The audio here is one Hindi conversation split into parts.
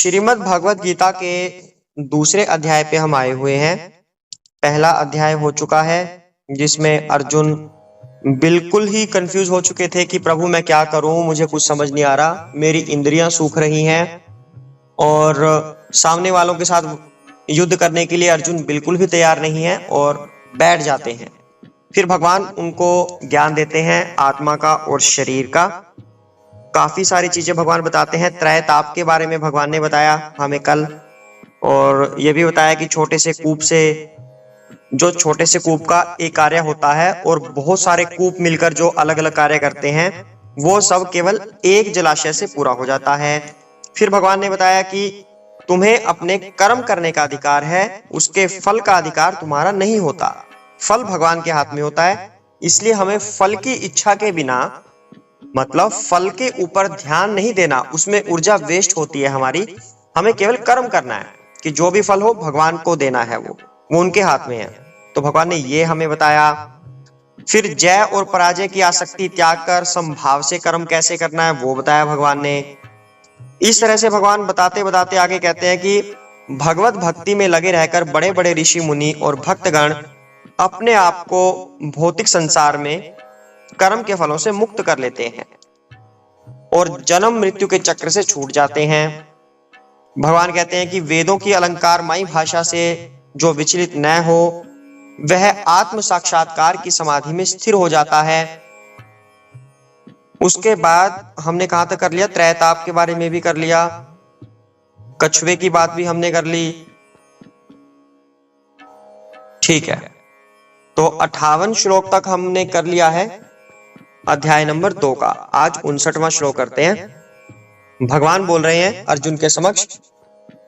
श्रीमद् भगवत गीता के दूसरे अध्याय पे हम आए हुए हैं। पहला अध्याय हो चुका है जिसमें अर्जुन बिल्कुल ही कंफ्यूज हो चुके थे कि प्रभु मैं क्या करूं, मुझे कुछ समझ नहीं आ रहा, मेरी इंद्रियां सूख रही हैं और सामने वालों के साथ युद्ध करने के लिए अर्जुन बिल्कुल भी तैयार नहीं है और बैठ जाते हैं। फिर भगवान उनको ज्ञान देते हैं आत्मा का और शरीर का। काफी सारी चीजें भगवान बताते हैं। त्रय ताप के बारे में भगवान ने बताया हमें कल, और ये भी बताया कि छोटे से कूप का एक कार्य होता है और बहुत सारे कूप मिलकर जो अलग अलग कार्य करते हैं वो सब केवल एक जलाशय से पूरा हो जाता है। फिर भगवान ने बताया कि तुम्हें अपने कर्म करने का अधिकार है, उसके फल का अधिकार तुम्हारा नहीं होता। फल भगवान के हाथ में होता है, इसलिए हमें फल की इच्छा के बिना, मतलब फल के ऊपर ध्यान नहीं देना, उसमें ऊर्जा वेस्ट होती है हमारी। हमें केवल कर्म करना है कि जो भी फल हो भगवान को देना है, वो उनके हाथ में है। तो भगवान ने ये हमें बताया। फिर जय और पराजय की आसक्ति त्याग कर समभाव से कर्म कैसे करना है वो बताया भगवान ने। इस तरह से भगवान बताते बताते आगे कहते हैं कि भगवत भक्ति में लगे रहकर बड़े बड़े ऋषि मुनि और भक्तगण अपने आप को भौतिक संसार में कर्म के फलों से मुक्त कर लेते हैं और जन्म मृत्यु के चक्र से छूट जाते हैं। भगवान कहते हैं कि वेदों की अलंकारमयी भाषा से जो विचलित न हो वह आत्म साक्षात्कार की समाधि में स्थिर हो जाता है। उसके बाद हमने कहां तक कर लिया? त्रैताप के बारे में भी कर लिया, कछुए की बात भी हमने कर ली। ठीक है, तो 58 श्लोक तक हमने कर लिया है अध्याय नंबर 2 का। आज 59वां श्लोक करते हैं। भगवान बोल रहे हैं अर्जुन के समक्ष,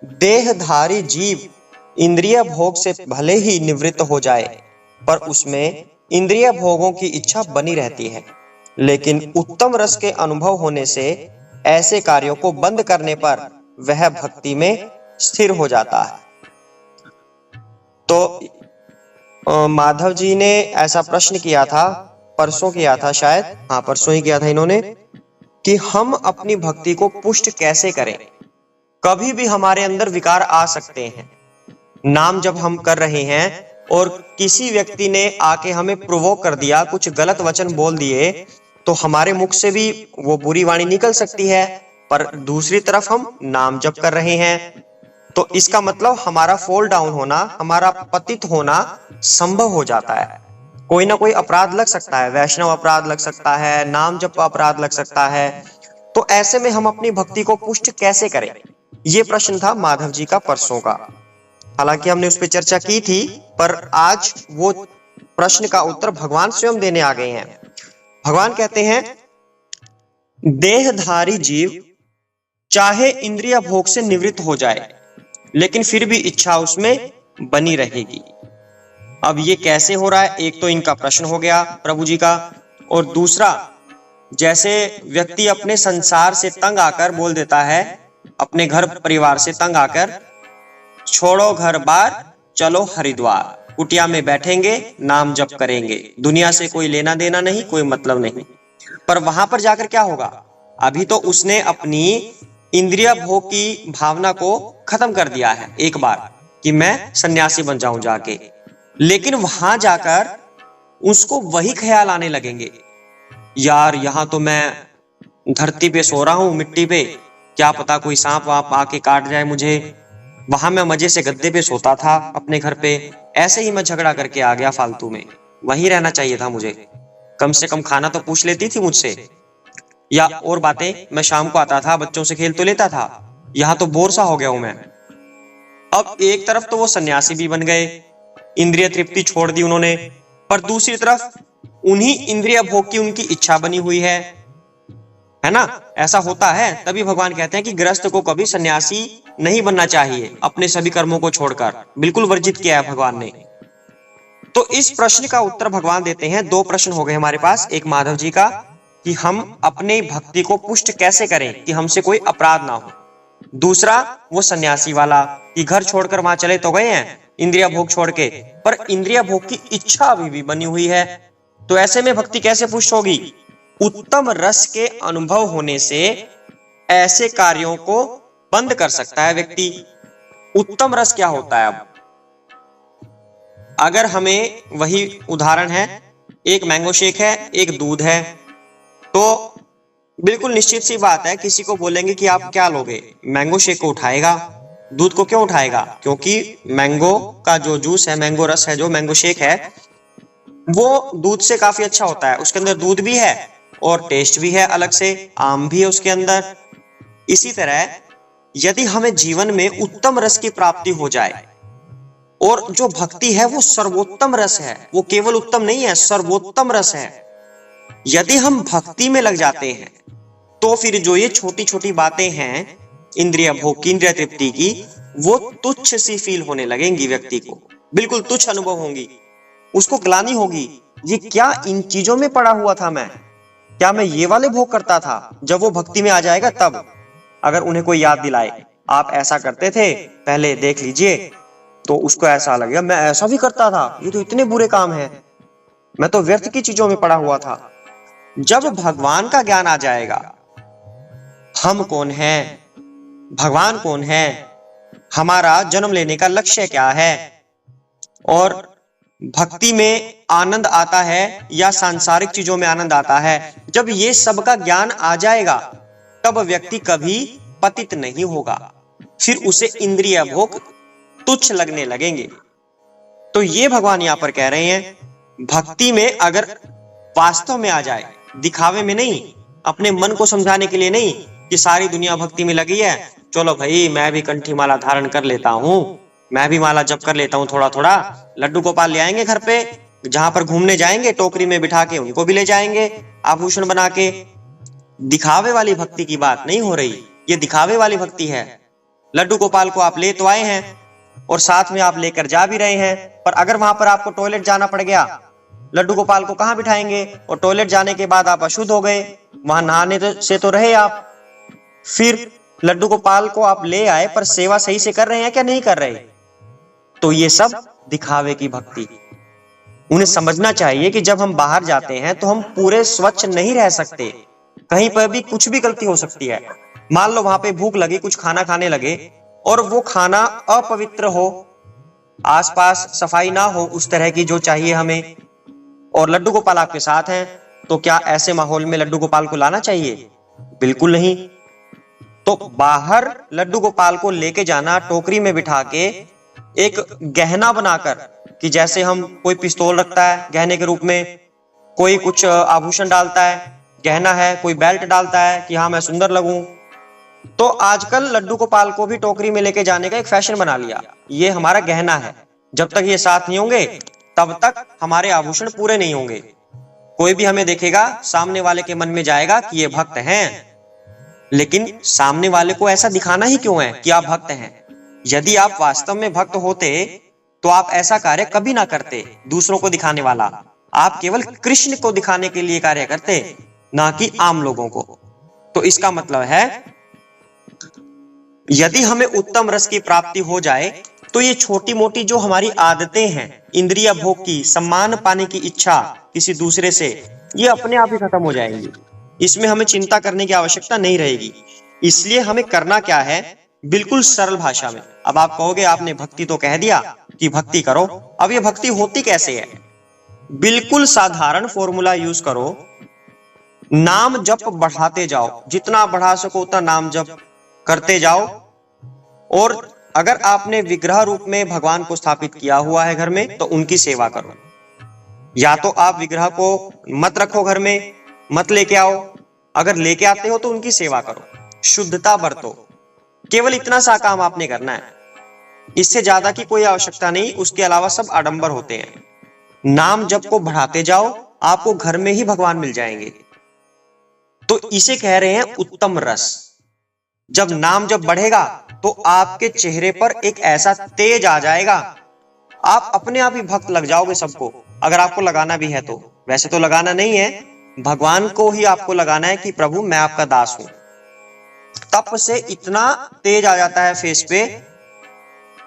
देहधारी जीव इंद्रिय भोग से भले ही निवृत्त हो जाए पर उसमें इंद्रिय भोगों की इच्छा बनी रहती है, लेकिन उत्तम रस के अनुभव होने से ऐसे कार्यों को बंद करने पर वह भक्ति में स्थिर हो जाता है। तो माधव जी ने ऐसा प्रश्न किया था, परसों किया था शायद, हाँ परसों ही किया था इन्होंने, कि हम अपनी भक्ति को पुष्ट कैसे करें। कभी भी हमारे अंदर विकार आ सकते हैं। नाम जब हम कर रहे हैं और किसी व्यक्ति ने आके हमें प्रोवोक कर दिया, कुछ गलत वचन बोल दिए, तो हमारे मुख से भी वो बुरी वाणी निकल सकती है, पर दूसरी तरफ हम नाम जप कर रहे हैं, तो इसका मतलब हमारा फॉल डाउन होना, हमारा पतित होना संभव हो जाता है। कोई ना कोई अपराध लग सकता है, वैष्णव अपराध लग सकता है, नाम जप अपराध लग सकता है। तो ऐसे में हम अपनी भक्ति को पुष्ट कैसे करें, ये प्रश्न था माधव जी का परसों का। हालांकि हमने उस पर चर्चा की थी, पर आज वो प्रश्न का उत्तर भगवान स्वयं देने आ गए हैं। भगवान कहते हैं, देहधारी जीव चाहे इंद्रिय भोग से निवृत्त हो जाए लेकिन फिर भी इच्छा उसमें बनी रहेगी। अब ये कैसे हो रहा है? एक तो इनका प्रश्न हो गया प्रभु जी का, और दूसरा, जैसे व्यक्ति अपने संसार से तंग आकर बोल देता है, अपने घर परिवार से तंग आकर, छोड़ो घर बार चलो हरिद्वार, कुटिया में बैठेंगे नाम जप करेंगे, दुनिया से कोई लेना देना नहीं, कोई मतलब नहीं। पर वहां पर जाकर क्या होगा? अभी तो उसने अपनी इंद्रिय भोग की भावना को खत्म कर दिया है एक बार कि मैं सन्यासी बन जाऊं जाके, लेकिन वहां जाकर उसको वही ख्याल आने लगेंगे, यार यहां तो मैं धरती पे सो रहा हूं, मिट्टी पे, क्या पता कोई सांप वाप आके काट जाए मुझे। वहां मैं मजे से गद्दे पे सोता था अपने घर पे, ऐसे ही मैं झगड़ा करके आ गया फालतू में, वहीं रहना चाहिए था मुझे, कम से कम खाना तो पूछ लेती थी मुझसे, या और बातें, मैं शाम को आता था बच्चों से खेल तो लेता था, यहां तो बोर सा हो गया हूं मैं। अब एक तरफ तो वो सन्यासी भी बन गए, इंद्रिय तृप्ति छोड़ दी उन्होंने, पर दूसरी तरफ उन्हीं इंद्रिय भोग की उनकी इच्छा बनी हुई है ना? ऐसा होता है। तभी भगवान कहते हैं कि गृहस्थ को कभी सन्यासी नहीं बनना चाहिए, अपने सभी कर्मों को छोड़कर, बिल्कुल वर्जित किया है भगवान ने। तो इस प्रश्न का उत्तर भगवान देते हैं। 2 प्रश्न हो गए हमारे पास, एक माधव जी का कि हम अपने भक्ति को पुष्ट कैसे करें कि हमसे कोई अपराध ना हो, दूसरा वो सन्यासी वाला कि घर छोड़कर वहां चले तो गए हैं इंद्रिय भोग छोड़ के, पर इंद्रिय भोग की इच्छा अभी भी बनी हुई है। तो ऐसे में भक्ति कैसे पुष्ट होगी? उत्तम रस के अनुभव होने से ऐसे कार्यों को बंद कर सकता है व्यक्ति। उत्तम रस क्या होता है? अब अगर हमें वही उदाहरण है, एक मैंगो शेक है, एक दूध है, तो बिल्कुल निश्चित सी बात है, किसी को बोलेंगे कि आप क्या लोगे, मैंगो शेक को उठाएगा, दूध को क्यों उठाएगा? क्योंकि मैंगो का जो जूस है, मैंगो रस है, जो मैंगो शेक है, वो दूध से काफी अच्छा होता है। उसके अंदर दूध भी है और टेस्ट भी है, अलग से आम भी है उसके अंदर। इसी तरह यदि हमें जीवन में उत्तम रस की प्राप्ति हो जाए, और जो भक्ति है वो सर्वोत्तम रस है, वो केवल उत्तम नहीं है, सर्वोत्तम रस है। यदि हम भक्ति में लग जाते हैं तो फिर जो ये छोटी छोटी बातें हैं इंद्रिय भोग की, इंद्रिय तृप्ति की, वो तुच्छ सी फील होने लगेंगी व्यक्ति को, बिल्कुल तुच्छ अनुभव होंगी। उसको ग्लानि होगी, ये क्या इन चीजों में पड़ा हुआ था मैं, क्या मैं ये वाले भोग करता था? जब वो भक्ति में आ जाएगा तब अगर उन्हें कोई याद दिलाए, आप ऐसा करते थे पहले, देख लीजिए, तो उसको ऐसा लगेगा मैं ऐसा भी करता था, ये तो इतने बुरे काम है, मैं तो व्यर्थ की चीजों में पड़ा हुआ था। जब भगवान का ज्ञान आ जाएगा, हम कौन हैं, भगवान कौन है, हमारा जन्म लेने का लक्ष्य क्या है, और भक्ति में आनंद आता है या सांसारिक चीजों में आनंद आता है, जब ये सब का ज्ञान आ जाएगा तब व्यक्ति कभी पतित नहीं होगा, फिर उसे इंद्रिय भोग तुच्छ लगने लगेंगे। तो ये भगवान यहां पर कह रहे हैं, भक्ति में अगर वास्तव में आ जाए, दिखावे में नहीं, अपने मन को समझाने के लिए नहीं कि सारी दुनिया भक्ति में लगी है, चलो भाई मैं भी कंठी माला धारण कर लेता हूं, मैं भी माला जप कर लेता हूं थोड़ा थोड़ा, लड्डू गोपाल ले आएंगे घर पे, जहां पर घूमने जाएंगे टोकरी में बिठा के उनको भी ले जाएंगे आभूषण बना के। दिखावे वाली भक्ति की बात नहीं हो रही, ये दिखावे वाली भक्ति है। लड्डू गोपाल को आप ले तो आए हैं और साथ में आप लेकर जा भी रहे हैं, पर अगर वहां पर आपको टॉयलेट जाना पड़ गया, लड्डू गोपाल को कहां बिठाएंगे? और टॉयलेट जाने के बाद आप अशुद्ध हो गए, वहां नहाने से तो रहे आप, फिर लड्डू गोपाल को आप ले आए, पर सेवा सही से कर रहे हैं क्या नहीं कर रहे? तो ये सब दिखावे की भक्ति। उन्हें समझना चाहिए कि जब हम बाहर जाते हैं तो हम पूरे स्वच्छ नहीं रह सकते, कहीं पर भी कुछ भी गलती हो सकती है। मान लो वहां पे भूख लगी, कुछ खाना खाने लगे और वो खाना अपवित्र हो, आसपास सफाई ना हो उस तरह की जो चाहिए हमें, और लड्डू गोपाल आपके साथ हैं, तो क्या ऐसे माहौल में लड्डू गोपाल को लाना चाहिए? बिल्कुल नहीं। तो बाहर लड्डू गोपाल को लेके जाना, टोकरी में बिठा के एक गहना बनाकर, कि जैसे हम कोई पिस्तौल रखता है गहने के रूप में, कोई कुछ आभूषण डालता है, गहना है, कोई बेल्ट डालता है कि हाँ मैं सुंदर लगूं, तो आजकल लड्डू गोपाल को भी टोकरी में लेके जाने का एक फैशन बना लिया, ये हमारा गहना है, जब तक ये साथ नहीं होंगे तब तक हमारे आभूषण पूरे नहीं होंगे। कोई भी हमें देखेगा, सामने वाले के मन में जाएगा कि ये भक्त हैं, लेकिन सामने वाले को ऐसा दिखाना ही क्यों है कि आप भक्त हैं? यदि आप वास्तव में भक्त होते तो आप ऐसा कार्य कभी ना करते, दूसरों को दिखाने वाला। आप केवल कृष्ण को दिखाने के लिए कार्य करते, ना कि आम लोगों को। तो इसका मतलब है, यदि हमें उत्तम रस की प्राप्ति हो जाए तो ये छोटी मोटी जो हमारी आदतें हैं, इंद्रिय भोग की, सम्मान पाने की इच्छा किसी दूसरे से, ये अपने आप ही खत्म हो जाएंगी। इसमें हमें चिंता करने की आवश्यकता नहीं रहेगी। इसलिए हमें करना क्या है, बिल्कुल सरल भाषा में। अब आप कहोगे आपने भक्ति तो कह दिया कि भक्ति करो, अब ये भक्ति होती कैसे है? बिल्कुल साधारण फॉर्मूला यूज करो, नाम जप बढ़ाते जाओ, जितना बढ़ा सको उतना नाम जप करते जाओ। और अगर आपने विग्रह रूप में भगवान को स्थापित किया हुआ है घर में, तो उनकी सेवा करो। या तो आप विग्रह को मत रखो घर में, मत लेके आओ, अगर लेके आते हो तो उनकी सेवा करो, शुद्धता बरतो। केवल इतना सा काम आपने करना है, इससे ज्यादा की कोई आवश्यकता नहीं। उसके अलावा सब आडंबर होते हैं। नाम जप को बढ़ाते जाओ, आपको घर में ही भगवान मिल जाएंगे। तो इसे कह रहे हैं उत्तम रस। जब नाम जब बढ़ेगा तो आपके चेहरे पर एक ऐसा तेज आ जाएगा, आप अपने आप ही भक्त लग जाओगे सबको, अगर आपको लगाना भी है तो। वैसे तो लगाना नहीं है, भगवान को ही आपको लगाना है कि प्रभु मैं आपका दास हूं। तप से इतना तेज आ जाता है फेस पे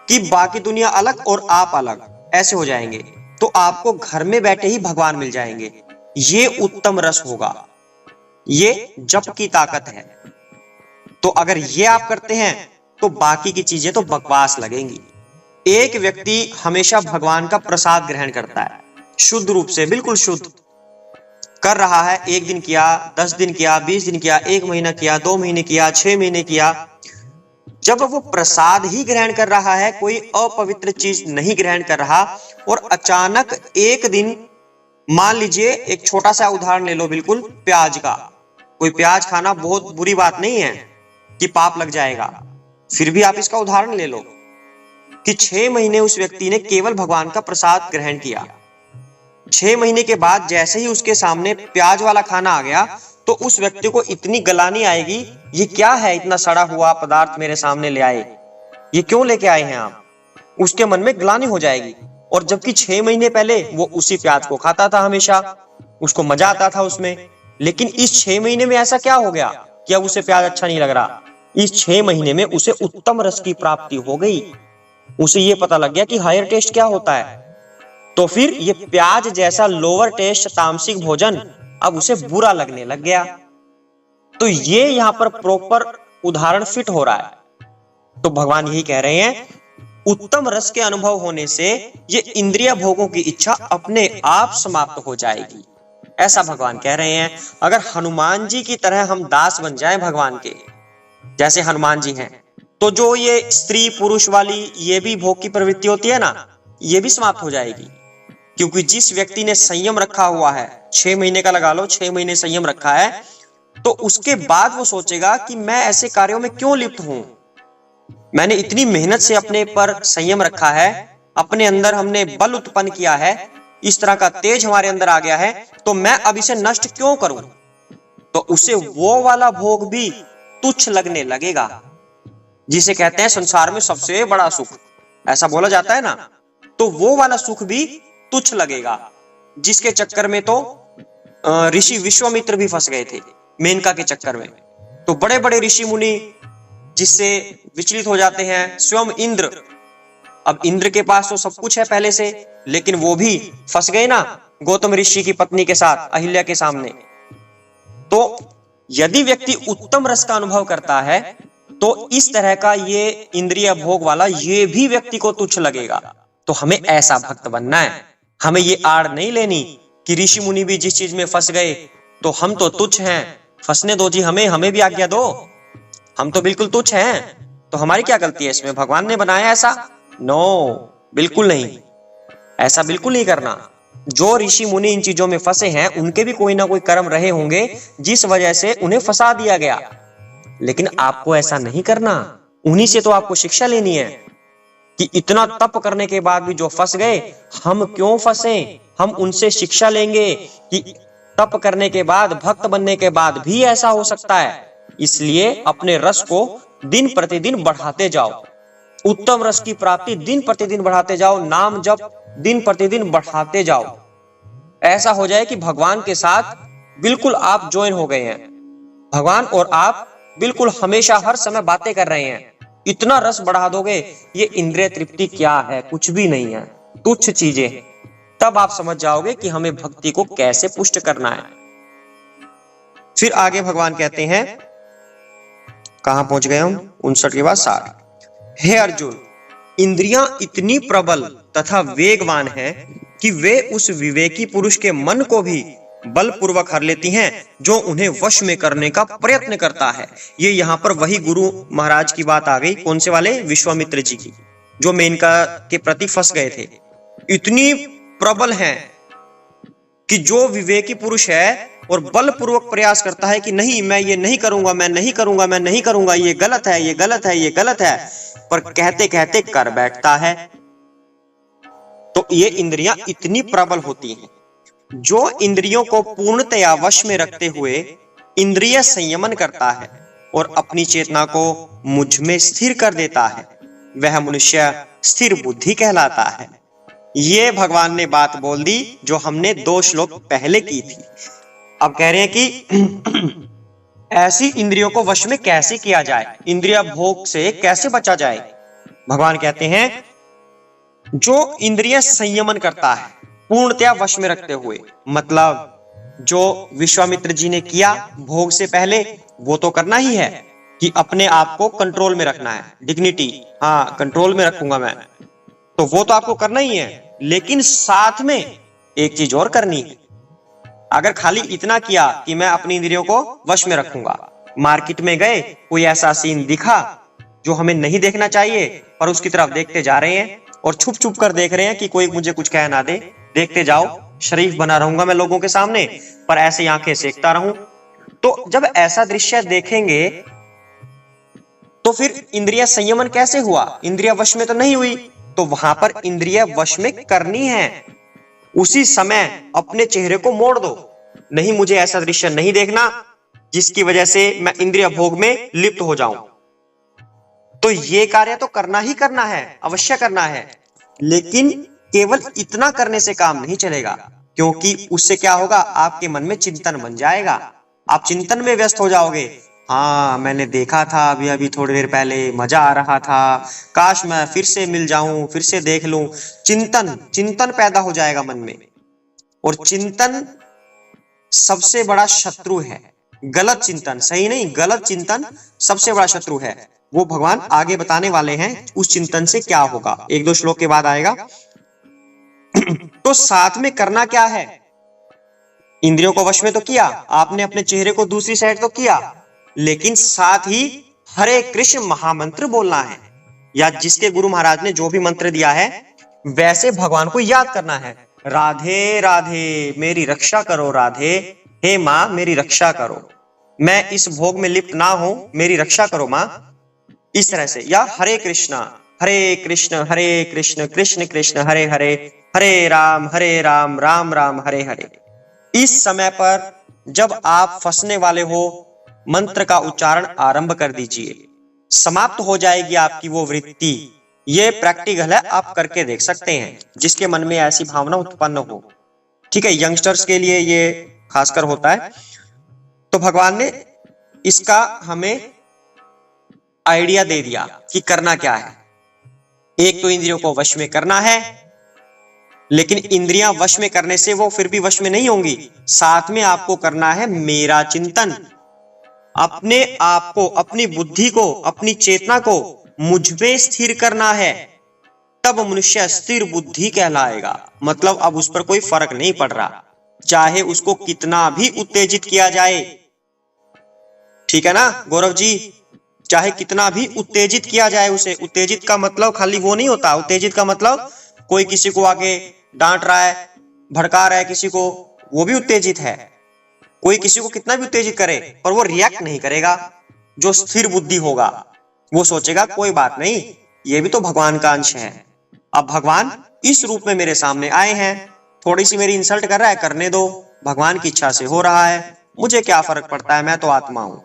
कि बाकी दुनिया अलग और आप अलग ऐसे हो जाएंगे। तो आपको घर में बैठे ही भगवान मिल जाएंगे। ये उत्तम रस होगा, ये जप की ताकत है। तो अगर ये आप करते हैं तो बाकी की चीजें तो बकवास लगेंगी। एक व्यक्ति हमेशा भगवान का प्रसाद ग्रहण करता है, शुद्ध रूप से, बिल्कुल शुद्ध कर रहा है। 1 दिन किया, 10 दिन किया, 20 दिन किया, 1 महीना किया, 2 महीने किया, 6 महीने किया। जब वो प्रसाद ही ग्रहण कर रहा है, कोई अपवित्र चीज नहीं ग्रहण कर रहा, और अचानक एक दिन, मान लीजिए एक छोटा सा उदाहरण ले लो, बिल्कुल प्याज का, कोई प्याज खाना बहुत बुरी बात नहीं है कि पाप लग जाएगा, फिर भी आप इसका उदाहरण ले लो कि 6 महीने उस व्यक्ति ने केवल भगवान का प्रसाद ग्रहण किया। 6 महीने के बाद जैसे ही उसके सामने प्याज वाला खाना आ गया, तो उस व्यक्ति को इतनी गलानी आएगी, ये क्या है, इतना सड़ा हुआ पदार्थ मेरे सामने ले आए, ये क्यों लेके आए हैं आप, उसके मन में ग्लानि हो जाएगी। और जबकि 6 महीने पहले वो उसी प्याज को खाता था, हमेशा उसको मजा आता था उसमें, लेकिन इस 6 महीने में ऐसा क्या हो गया कि अब उसे प्याज अच्छा नहीं लग रहा। इस 6 महीने में उसे उत्तम रस की प्राप्ति हो गई, उसे ये पता लग गया कि हायर टेस्ट क्या होता है। तो फिर ये प्याज जैसा लोअर टेस्ट तामसिक भोजन अब उसे बुरा लगने लग गया। तो ये यहां पर प्रॉपर उदाहरण फिट हो रहा है। तो भगवान यही कह रहे हैं, उत्तम रस के अनुभव होने से ये इंद्रिय भोगों की इच्छा अपने आप समाप्त हो जाएगी, ऐसा भगवान कह रहे हैं। अगर हनुमान जी की तरह हम दास बन जाएं भगवान के, जैसे हनुमान जी हैं, तो जो ये स्त्री पुरुष वाली ये भी भोग की प्रवृत्ति होती है ना, ये भी समाप्त हो जाएगी। क्योंकि जिस व्यक्ति ने संयम रखा हुआ है, 6 महीने का लगा लो, 6 महीने संयम रखा है, तो उसके बाद वो सोचेगा कि मैं ऐसे कार्यों में क्यों लिप्त हूं, मैंने इतनी मेहनत से अपने पर संयम रखा है, अपने अंदर हमने बल उत्पन्न किया है, इस तरह का तेज हमारे अंदर आ गया है, तो मैं अब इसे नष्ट क्यों करूं। तो उसे वो वाला भोग भी तुच्छ लगने लगेगा, जिसे कहते हैं संसार में सबसे बड़ा सुख, ऐसा बोला जाता है ना। तो वो वाला सुख भी तुच्छ लगेगा, जिसके चक्कर में तो ऋषि विश्वामित्र भी फंस गए थे, मेनका के चक्कर में। तो बड़े बड़े ऋषि मुनि जिससे विचलित हो जाते हैं, स्वयं इंद्र, अब इंद्र के पास तो सब कुछ है पहले से, लेकिन वो भी फंस गए ना गौतम ऋषि की पत्नी के साथ, अहिल्या के सामने। तो यदि व्यक्ति उत्तम रस का अनुभव करता है, तो इस तरह का ये इंद्रिय भोग वाला ये भी व्यक्ति को तुच्छ लगेगा। तो हमें ऐसा भक्त बनना है, हमें ये आड़ नहीं लेनी कि ऋषि मुनि भी जिस चीज में फंस गए तो हम तो तुच्छ हैं, फंसने दो जी, हमें भी आज्ञा दो, हम तो बिल्कुल तुच्छ हैं, तो हमारी क्या गलती है इसमें, भगवान ने बनाया ऐसा। नो, बिल्कुल नहीं, ऐसा बिल्कुल नहीं करना। जो ऋषि मुनि इन चीजों में फंसे हैं, उनके भी कोई ना कोई कर्म रहे होंगे जिस वजह से उन्हें फंसा दिया गया, लेकिन आपको ऐसा नहीं करना। उन्हीं से तो आपको शिक्षा लेनी है कि इतना तप करने के बाद भी जो फंस गए, हम क्यों फंसे, हम उनसे शिक्षा लेंगे कि तप करने के बाद, भक्त बनने के बाद भी ऐसा हो सकता है। इसलिए अपने रस को दिन प्रतिदिन बढ़ाते जाओ, उत्तम रस की प्राप्ति दिन प्रतिदिन बढ़ाते जाओ, नाम जप दिन प्रतिदिन बढ़ाते जाओ। ऐसा हो जाए कि भगवान के साथ बिल्कुल आप ज्वाइन हो गए हैं, भगवान और आप बिल्कुल हमेशा हर समय बातें कर रहे हैं। इतना रस बढ़ा दोगे, ये इंद्रिय तृप्ति क्या है, कुछ भी नहीं है, तुच्छ चीजें। तब आप समझ जाओगे कि हमें भक्ति को कैसे पुष्ट करना है। फिर आगे भगवान कहते हैं, कहां पहुंच गए हम, 59 के बाद 60। हे अर्जुन, इंद्रियां इतनी प्रबल तथा वेगवान हैं कि वे उस विवेकी पुरुष के मन को भी बलपूर्वक हर लेती हैं जो उन्हें वश में करने का प्रयत्न करता है। ये यहाँ पर वही गुरु महाराज की बात आ गई, कौन से वाले, विश्वामित्र जी की, जो मेनका के प्रति फंस गए थे। इतनी प्रबल हैं कि जो विवेकी पुरुष है और बलपूर्वक प्रयास करता है कि नहीं, मैं ये नहीं करूंगा, मैं नहीं करूंगा, मैं नहीं करूंगा, ये गलत है, ये गलत है, ये गलत है, पर कहते कहते कर बैठता है। तो ये इंद्रियां इतनी प्रबल होती हैं। जो इंद्रियों को पूर्णतया वश में रखते हुए इंद्रिय संयमन करता है और अपनी चेतना को मुझ में स्थिर कर देता है, वह मनुष्य स्थिर बुद्धि कहलाता है। ये भगवान ने बात बोल दी जो हमने 2 श्लोक पहले की थी। अब कह रहे हैं कि ऐसी इंद्रियों को वश में कैसे किया जाए, इंद्रिय भोग से कैसे बचा जाए। भगवान कहते हैं, जो इंद्रिय संयमन करता है पूर्णतया वश में रखते हुए, मतलब जो विश्वामित्र जी ने किया भोग से पहले वो तो करना ही है, कि अपने आप को कंट्रोल में रखना है, डिग्निटी, हाँ कंट्रोल में रखूंगा मैं, तो वो तो आपको करना ही है, लेकिन साथ में एक चीज और करनी है। अगर खाली इतना किया कि मैं अपनी इंद्रियों को वश में रखूंगा, मार्केट में गए, कोई ऐसा सीन दिखा जो हमें नहीं देखना चाहिए पर उसकी तरफ देखते जा रहे हैं और छुप छुप कर देख रहे हैं कि कोई मुझे कुछ कह ना दे, देखते जाओ, शरीफ बना रहूंगा मैं लोगों के सामने, पर ऐसे आंखें सेकता रहूं। तो जब ऐसा दृश्य देखेंगे तो फिर इंद्रिय संयमन कैसे हुआ? इंद्रिय वश में तो नहीं हुई, तो वहां पर इंद्रिय वश में करनी है। उसी समय अपने चेहरे को मोड़ दो, नहीं मुझे ऐसा दृश्य नहीं देखना जिसकी वजह से मैं इंद्रिय भोग में लिप्त हो जाऊं। तो ये कार्य तो करना ही करना है, अवश्य करना है, लेकिन केवल इतना करने से काम नहीं चलेगा, क्योंकि उससे क्या होगा, आपके मन में चिंतन बन जाएगा, आप चिंतन में व्यस्त हो जाओगे। हाँ मैंने देखा था अभी अभी थोड़ी देर पहले, मजा आ रहा था, काश मैं फिर से मिल जाऊं, फिर से देख लूं। चिंतन चिंतन पैदा हो जाएगा मन में, और चिंतन सबसे बड़ा शत्रु है। गलत चिंतन, सही नहीं, गलत चिंतन सबसे बड़ा शत्रु है। वो भगवान आगे बताने वाले हैं उस चिंतन से क्या होगा, एक दो श्लोक के बाद आएगा। तो साथ में करना क्या है? इंद्रियों को वश में तो किया आपने, अपने चेहरे को दूसरी साइड तो किया, लेकिन साथ ही हरे कृष्ण महामंत्र बोलना है, या जिसके गुरु महाराज ने जो भी मंत्र दिया है वैसे भगवान को याद करना है। राधे राधे मेरी रक्षा करो, राधे, हे माँ मेरी रक्षा करो, मैं इस भोग में लिप्त ना हो, मेरी रक्षा करो माँ, इस तरह से। या हरे कृष्ण कृष्ण कृष्ण कृष्ण हरे हरे, हरे राम राम राम हरे हरे। इस समय पर जब आप फंसने वाले हो, मंत्र का उच्चारण आरंभ कर दीजिए, समाप्त हो जाएगी आपकी वो वृत्ति। ये प्रैक्टिकल है, आप करके देख सकते हैं जिसके मन में ऐसी भावना उत्पन्न हो। ठीक है, यंगस्टर्स के लिए ये खासकर होता है। तो भगवान ने इसका हमें आइडिया दे दिया कि करना क्या है। एक तो इंद्रियों को वश में करना है, लेकिन इंद्रियां वश में करने से वो फिर भी वश में नहीं होंगी, साथ में आपको करना है मेरा चिंतन, अपने आप को, अपनी बुद्धि को, अपनी चेतना को मुझ पे स्थिर करना है, तब मनुष्य स्थिर बुद्धि कहलाएगा। मतलब अब उस पर कोई फर्क नहीं पड़ रहा, चाहे उसको कितना भी उत्तेजित किया जाए। ठीक है ना गौरव जी, चाहे कितना भी उत्तेजित किया जाए उसे। उत्तेजित का मतलब खाली वो नहीं होता, उत्तेजित का मतलब कोई किसी को आके डांट रहा है, भड़का रहा है किसी को, वो भी उत्तेजित है। कोई किसी को कितना भी उत्तेजित करे पर वो रिएक्ट नहीं करेगा। जो स्थिर बुद्धि होगा वो सोचेगा कोई बात नहीं, ये भी तो भगवान का अंश है। अब भगवान इस रूप में मेरे सामने आए हैं, थोड़ी सी मेरी इंसल्ट कर रहा है, करने दो, भगवान की इच्छा से हो रहा है, मुझे क्या फर्क पड़ता है, मैं तो आत्मा हूं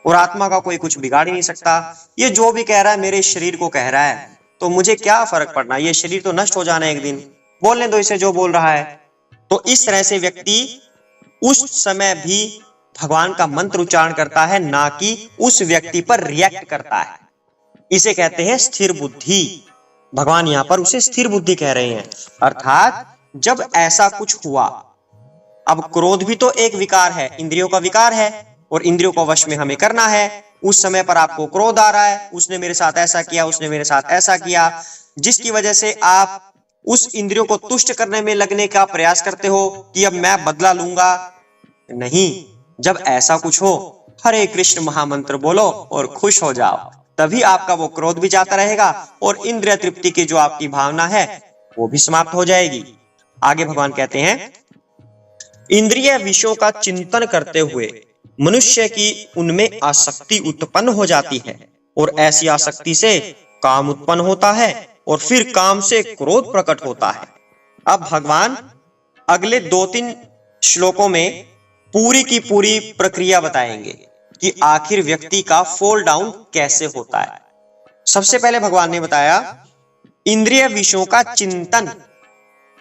और आत्मा का कोई कुछ बिगाड़ ही नहीं सकता। ये जो भी कह रहा है मेरे शरीर को कह रहा है, तो मुझे क्या फर्क पड़ना, ये शरीर तो नष्ट हो जाना है एक दिन, बोलने दो इसे जो बोल रहा है। तो इस तरह से व्यक्ति उस समय भी भगवान का मंत्र उच्चारण करता है, ना कि उस व्यक्ति पर रिएक्ट करता है। इसे कहते हैं स्थिर बुद्धि। भगवान यहां पर उसे स्थिर बुद्धि कह रहे हैं। अर्थात जब ऐसा कुछ हुआ, अब क्रोध भी तो एक विकार है, इंद्रियों का विकार है, और इंद्रियों को वश में हमें करना है। उस समय पर आपको क्रोध आ रहा है, उसने मेरे साथ ऐसा किया, उसने मेरे साथ ऐसा किया, जिसकी वजह से आप उस इंद्रियों को तुष्ट करने में लगने का प्रयास करते हो कि अब मैं बदला लूंगा। नहीं, जब ऐसा कुछ हो, हरे कृष्ण महामंत्र बोलो और खुश हो जाओ, तभी आपका वो क्रोध भी जाता रहेगा और इंद्रिय तृप्ति की जो आपकी भावना है वो भी समाप्त हो जाएगी। आगे भगवान कहते हैं, इंद्रिय विषयों का चिंतन करते हुए मनुष्य की उनमें आसक्ति उत्पन्न हो जाती है, और ऐसी आसक्ति से काम उत्पन्न होता है, और फिर काम से क्रोध प्रकट होता है। अब भगवान अगले 2-3 श्लोकों में पूरी की पूरी प्रक्रिया बताएंगे कि आखिर व्यक्ति का फॉल डाउन कैसे होता है। सबसे पहले भगवान ने बताया इंद्रिय विषयों का चिंतन।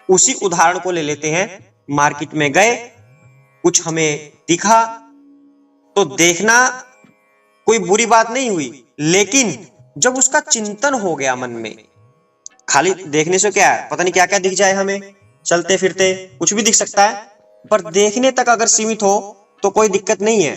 उसी उदाहरण को ले लेते हैं, मार्केट में गए, कुछ हमें दिखा, तो देखना कोई बुरी बात नहीं हुई, लेकिन जब उसका चिंतन हो गया मन में, खाली देखने से क्या है, पता नहीं क्या क्या दिख जाए हमें, चलते फिरते कुछ भी दिख सकता है, पर देखने तक अगर सीमित हो तो कोई दिक्कत नहीं है।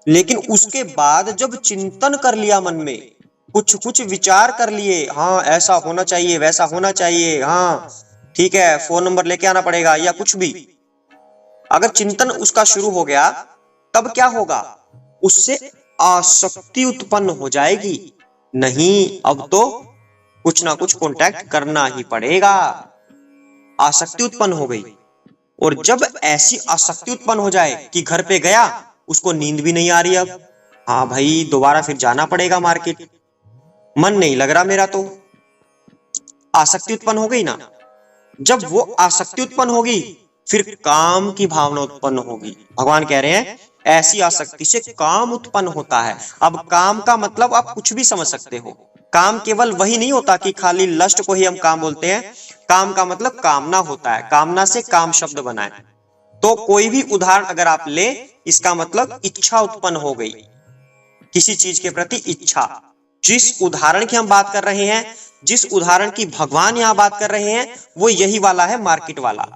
लेकिन उसके बाद जब चिंतन कर लिया मन में, कुछ कुछ विचार कर लिए, हाँ ऐसा होना चाहिए, वैसा होना चाहिए, हाँ ठीक है फोन नंबर लेके आना पड़ेगा या कुछ भी, अगर चिंतन उसका शुरू हो गया तब क्या होगा, उससे आसक्ति उत्पन्न हो जाएगी। नहीं, अब तो कुछ ना कुछ कांटेक्ट करना ही पड़ेगा। आसक्ति उत्पन्न हो गई, और जब ऐसी आसक्ति उत्पन्न हो जाए कि घर पे गया उसको नींद भी नहीं आ रही, अब हाँ भाई दोबारा फिर जाना पड़ेगा मार्केट, मन नहीं लग रहा मेरा, तो आसक्ति उत्पन्न हो गई ना। जब वो आसक्ति उत्पन्न होगी फिर काम की भावना उत्पन्न होगी। भगवान कह रहे हैं ऐसी आसक्ति से काम उत्पन्न होता है। अब काम का मतलब आप कुछ भी समझ सकते हो। काम केवल वही नहीं होता कि खाली लस्ट को ही हम काम बोलते हैं। काम का मतलब कामना होता है, कामना से काम शब्द बना है। तो कोई भी उदाहरण अगर आप ले, इसका मतलब इच्छा उत्पन्न हो गई, किसी चीज के प्रति इच्छा। जिस उदाहरण की हम बात कर रहे हैं, जिस उदाहरण की भगवान यहां बात कर रहे हैं, वो यही वाला है, मार्केट वाला।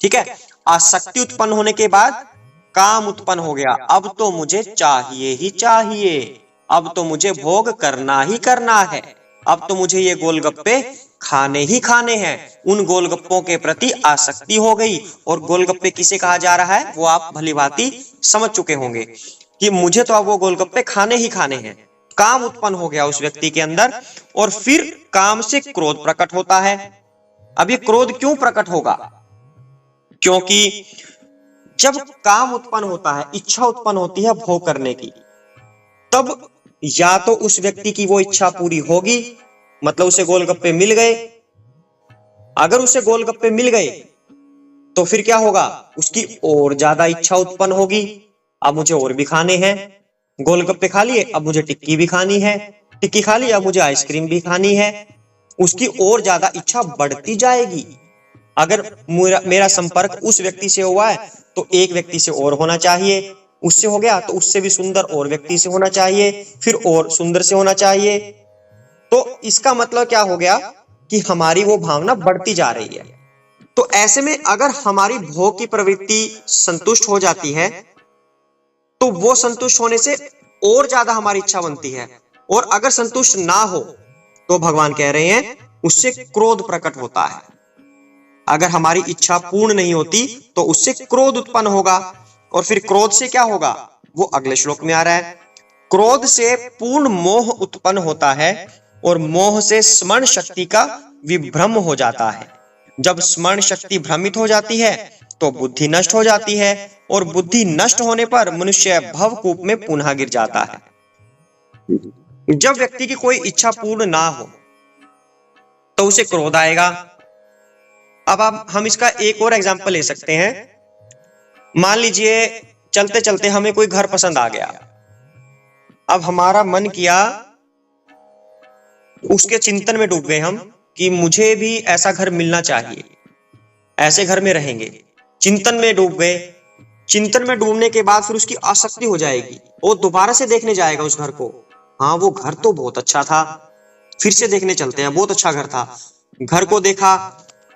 ठीक है, आसक्ति उत्पन्न होने के बाद काम उत्पन्न हो गया। अब तो मुझे चाहिए ही चाहिए, अब तो मुझे भोग करना ही करना है, अब तो मुझे ये गोलगप्पे खाने ही खाने हैं। उन गोलगप्पों के प्रति आसक्ति हो गई। और गोलगप्पे किसे कहा जा रहा है वो आप भली भांति समझ चुके होंगे कि मुझे तो अब वो गोलगप्पे खाने ही खाने हैं। काम उत्पन्न हो गया उस व्यक्ति के अंदर, और फिर काम से क्रोध प्रकट होता है। अब ये क्रोध क्यों प्रकट होगा, क्योंकि जब काम उत्पन्न होता है, इच्छा उत्पन्न होती है भोग करने की, तब या तो उस व्यक्ति की वो इच्छा पूरी होगी, मतलब उसे गोलगप्पे मिल गए। अगर उसे गोलगप्पे मिल गए तो फिर क्या होगा, उसकी और ज्यादा इच्छा उत्पन्न होगी, अब मुझे और भी खाने हैं। गोलगप्पे खा लिए, अब मुझे टिक्की भी खानी है, टिक्की खा ली, अब मुझे आइसक्रीम भी खानी है। उसकी और ज्यादा इच्छा बढ़ती जाएगी। अगर मेरा संपर्क उस व्यक्ति से हुआ है तो एक व्यक्ति से और होना चाहिए, उससे हो गया तो उससे भी सुंदर और व्यक्ति से होना चाहिए, फिर और सुंदर से होना चाहिए। तो इसका मतलब क्या हो गया कि हमारी वो भावना बढ़ती जा रही है। तो ऐसे में अगर हमारी भोग की प्रवृत्ति संतुष्ट हो जाती है तो वो संतुष्ट होने से और ज्यादा हमारी इच्छा बनती है, और अगर संतुष्ट ना हो तो भगवान कह रहे हैं उससे क्रोध प्रकट होता है। अगर हमारी इच्छा पूर्ण नहीं होती तो उससे क्रोध उत्पन्न होगा, और फिर क्रोध से क्या होगा वो अगले श्लोक में आ रहा है। क्रोध से पूर्ण मोह उत्पन्न होता है, और मोह से स्मरण शक्ति का विभ्रम हो जाता है। जब स्मरण शक्ति भ्रमित हो जाती है तो बुद्धि नष्ट हो जाती है, और बुद्धि नष्ट होने पर मनुष्य भवकूप में पुनः गिर जाता है। जब व्यक्ति की कोई इच्छा पूर्ण ना हो तो उसे क्रोध आएगा। अब हम इसका एक और एग्जांपल ले सकते हैं। मान लीजिए चलते चलते हमें कोई घर पसंद आ गया, अब हमारा मन किया, उसके चिंतन में डूब गए हम कि मुझे भी ऐसा घर मिलना चाहिए, ऐसे घर में रहेंगे। चिंतन में डूब गए, चिंतन में डूबने के बाद फिर उसकी आसक्ति हो जाएगी, वो दोबारा से देखने जाएगा उस घर को। हाँ वो घर तो बहुत अच्छा था, फिर से देखने चलते हैं, बहुत अच्छा घर था। घर को देखा,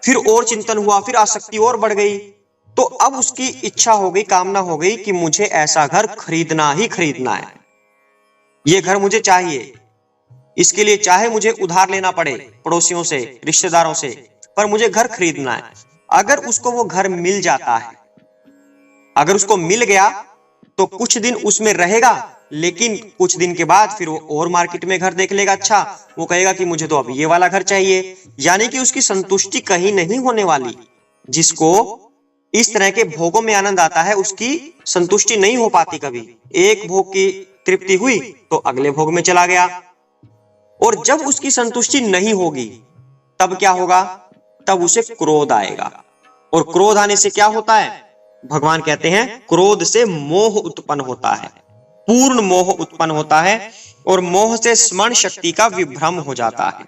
फिर और चिंतन हुआ, फिर आसक्ति और बढ़ गई, तो अब उसकी इच्छा हो गई, कामना हो गई कि मुझे ऐसा घर खरीदना ही खरीदना है, ये घर मुझे चाहिए। इसके लिए चाहे मुझे उधार लेना पड़े पड़ोसियों से, रिश्तेदारों से, पर मुझे घर खरीदना है। अगर उसको वो घर मिल जाता है, अगर उसको मिल गया तो कुछ दिन उसमें रहेगा, लेकिन कुछ दिन के बाद फिर वो और मार्केट में घर देख लेगा अच्छा, वो कहेगा कि मुझे तो अब ये वाला घर चाहिए। यानी कि उसकी संतुष्टि कहीं नहीं होने वाली। जिसको इस तरह के भोगों में आनंद आता है उसकी संतुष्टि नहीं हो पाती कभी। एक भोग की तृप्ति हुई तो अगले भोग में चला गया, और जब उसकी संतुष्टि नहीं होगी तब क्या होगा, तब उसे क्रोध आएगा। और क्रोध आने से क्या होता है, भगवान कहते हैं क्रोध से मोह उत्पन्न होता है, पूर्ण मोह उत्पन्न होता है, और मोह से स्मरण शक्ति का विभ्रम हो जाता है।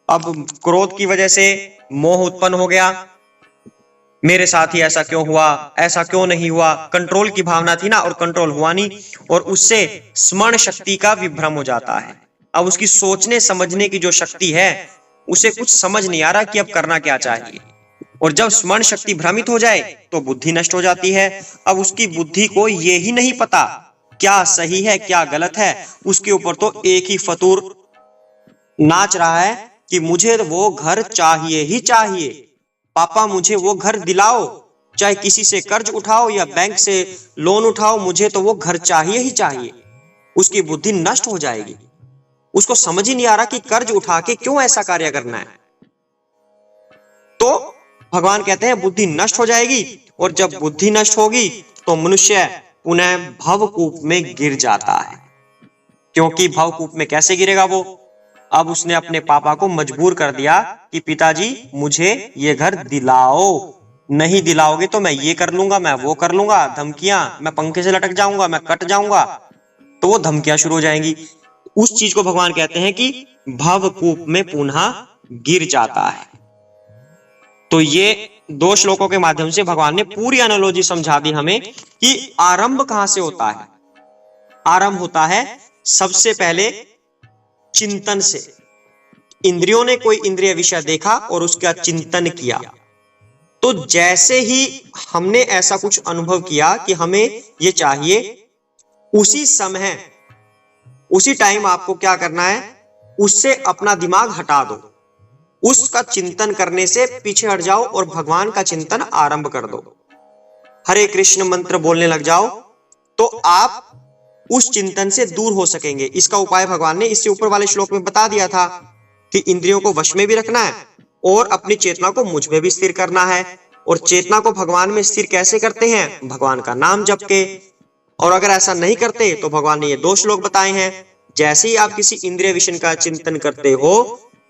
अब क्रोध की वजह से मोह उत्पन्न हो गया, मेरे साथ ही ऐसा क्यों हुआ, ऐसा क्यों नहीं हुआ, कंट्रोल की भावना थी ना और कंट्रोल हुआ नहीं, और उससे स्मरण शक्ति का विभ्रम हो जाता है। अब उसकी सोचने समझने की जो शक्ति है उसे कुछ समझ नहीं आ रहा कि अब करना क्या चाहिए, और जब स्मरण शक्ति भ्रमित हो जाए तो बुद्धि नष्ट हो जाती है। अब उसकी बुद्धि को ये ही नहीं पता क्या सही है क्या गलत है उसके ऊपर तो एक ही फतूर नाच रहा है कि मुझे वो घर चाहिए ही चाहिए, पापा मुझे वो घर दिलाओ, चाहे किसी से कर्ज उठाओ या बैंक से लोन उठाओ, मुझे तो वो घर चाहिए ही चाहिए। उसकी बुद्धि नष्ट हो जाएगी, उसको समझ ही नहीं आ रहा कि कर्ज उठा के क्यों ऐसा कार्य करना है। तो भगवान कहते हैं बुद्धि नष्ट हो जाएगी, और जब बुद्धि नष्ट होगी तो मनुष्य पुनः भवकूप में गिर जाता है। क्योंकि भवकूप में कैसे गिरेगा वो? अब उसने अपने पापा को मजबूर कर दिया कि पिताजी मुझे ये घर दिलाओ, नहीं दिलाओगे तो मैं ये कर लूंगा, मैं वो कर लूंगा, धमकियां, मैं पंखे से लटक जाऊंगा, मैं कट जाऊंगा, तो वो धमकियां शुरू हो जाएंगी। उस चीज को भगवान कहते हैं कि भवकूप में पुनः गिर जाता है। तो ये 2 श्लोकों के माध्यम से भगवान ने पूरी एनालॉजी समझा दी हमें कि आरंभ कहां से होता है। आरंभ होता है सबसे पहले चिंतन से। इंद्रियों ने कोई इंद्रिय विषय देखा और उसका चिंतन किया, तो जैसे ही हमने ऐसा कुछ अनुभव किया कि हमें ये चाहिए, उसी समय उसी टाइम आपको क्या करना है, उससे अपना दिमाग हटा दो, उसका चिंतन करने से पीछे हट जाओ और भगवान का चिंतन आरंभ कर दो। हरे कृष्ण मंत्र बोलने लग जाओ, तो आप उस चिंतन से दूर हो सकेंगे। इसका उपाय भगवान ने इससे ऊपर वाले श्लोक में बता दिया था कि इंद्रियों को वश में भी रखना है और अपनी चेतना को मुझ में भी स्थिर करना है। और चेतना को भगवान में स्थिर कैसे करते हैं? भगवान का नाम जप के। और अगर ऐसा नहीं करते तो भगवान ने ये 2 श्लोक बताए हैं, जैसे ही आप किसी इंद्रिय विषय का चिंतन करते हो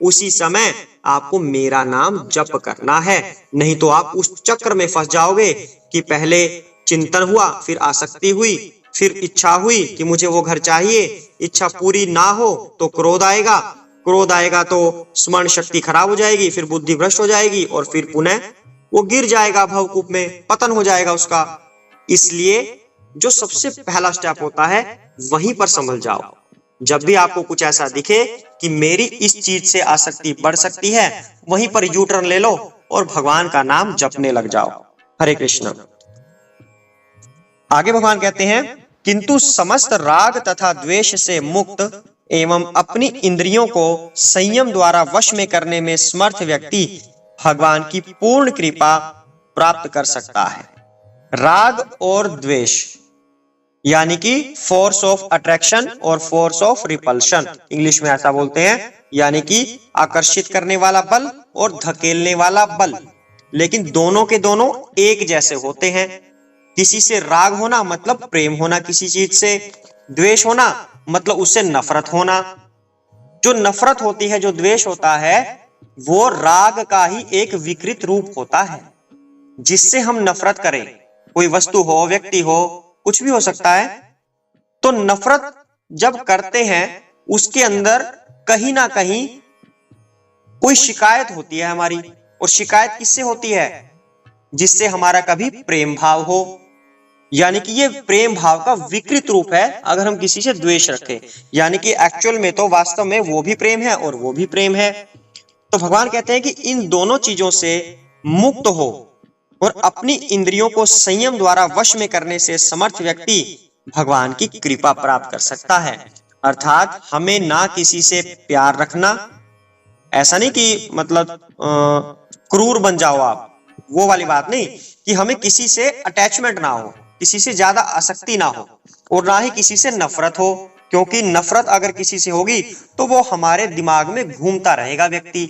उसी समय आपको मेरा नाम जप करना है, नहीं तो आप उस चक्र में फंस जाओगे कि पहले चिंतन हुआ, फिर आसक्ति हुई, फिर इच्छा हुई कि मुझे वो घर चाहिए, इच्छा पूरी ना हो तो क्रोध आएगा, क्रोध आएगा तो स्मरण शक्ति खराब हो जाएगी, फिर बुद्धि भ्रष्ट हो जाएगी और फिर पुनः वो गिर जाएगा भवकूप में, पतन हो जाएगा उसका। इसलिए जो सबसे पहला स्टेप होता है वहीं पर संभल जाओ। जब भी आपको कुछ ऐसा दिखे कि मेरी इस चीज से आसक्ति बढ़ सकती है, वहीं पर यू टर्न ले लो और भगवान का नाम जपने लग जाओ। हरे कृष्ण। आगे भगवान कहते हैं, किंतु समस्त राग तथा द्वेष से मुक्त एवं अपनी इंद्रियों को संयम द्वारा वश में करने में समर्थ व्यक्ति भगवान की पूर्ण कृपा प्राप्त कर सकता है। राग और द्वेष यानी कि फोर्स ऑफ अट्रैक्शन और फोर्स ऑफ रिपल्शन, इंग्लिश में ऐसा बोलते हैं, यानी कि आकर्षित करने वाला बल और धकेलने वाला बल। लेकिन दोनों के दोनों एक जैसे होते हैं। किसी से राग होना मतलब प्रेम होना किसी चीज से, द्वेष होना मतलब उससे नफरत होना। जो नफरत होती है, जो द्वेष होता है, वो राग का ही एक विकृत रूप होता है। जिससे हम नफरत करें, कोई वस्तु हो, व्यक्ति हो, कुछ भी हो सकता है, तो नफरत जब करते हैं उसके अंदर कहीं ना कहीं कोई शिकायत होती है हमारी। और शिकायत किससे होती है? जिससे हमारा कभी प्रेम भाव हो, यानी कि ये प्रेम भाव का विकृत रूप है अगर हम किसी से द्वेष रखें। यानी कि एक्चुअल में तो वास्तव में वो भी प्रेम है और वो भी प्रेम है। तो भगवान कहते हैं कि इन दोनों चीजों से मुक्त हो और अपनी इंद्रियों को संयम द्वारा वश में करने से समर्थ व्यक्ति भगवान की कृपा प्राप्त कर सकता है। अर्थात हमें ना किसी से प्यार रखना, ऐसा नहीं कि मतलब क्रूर बन जाओ आप, वो वाली बात नहीं, कि हमें किसी से अटैचमेंट ना हो, किसी से ज्यादा आसक्ति ना हो, और ना ही किसी से नफरत हो। क्योंकि नफरत अगर किसी से होगी तो वो हमारे दिमाग में घूमता रहेगा व्यक्ति।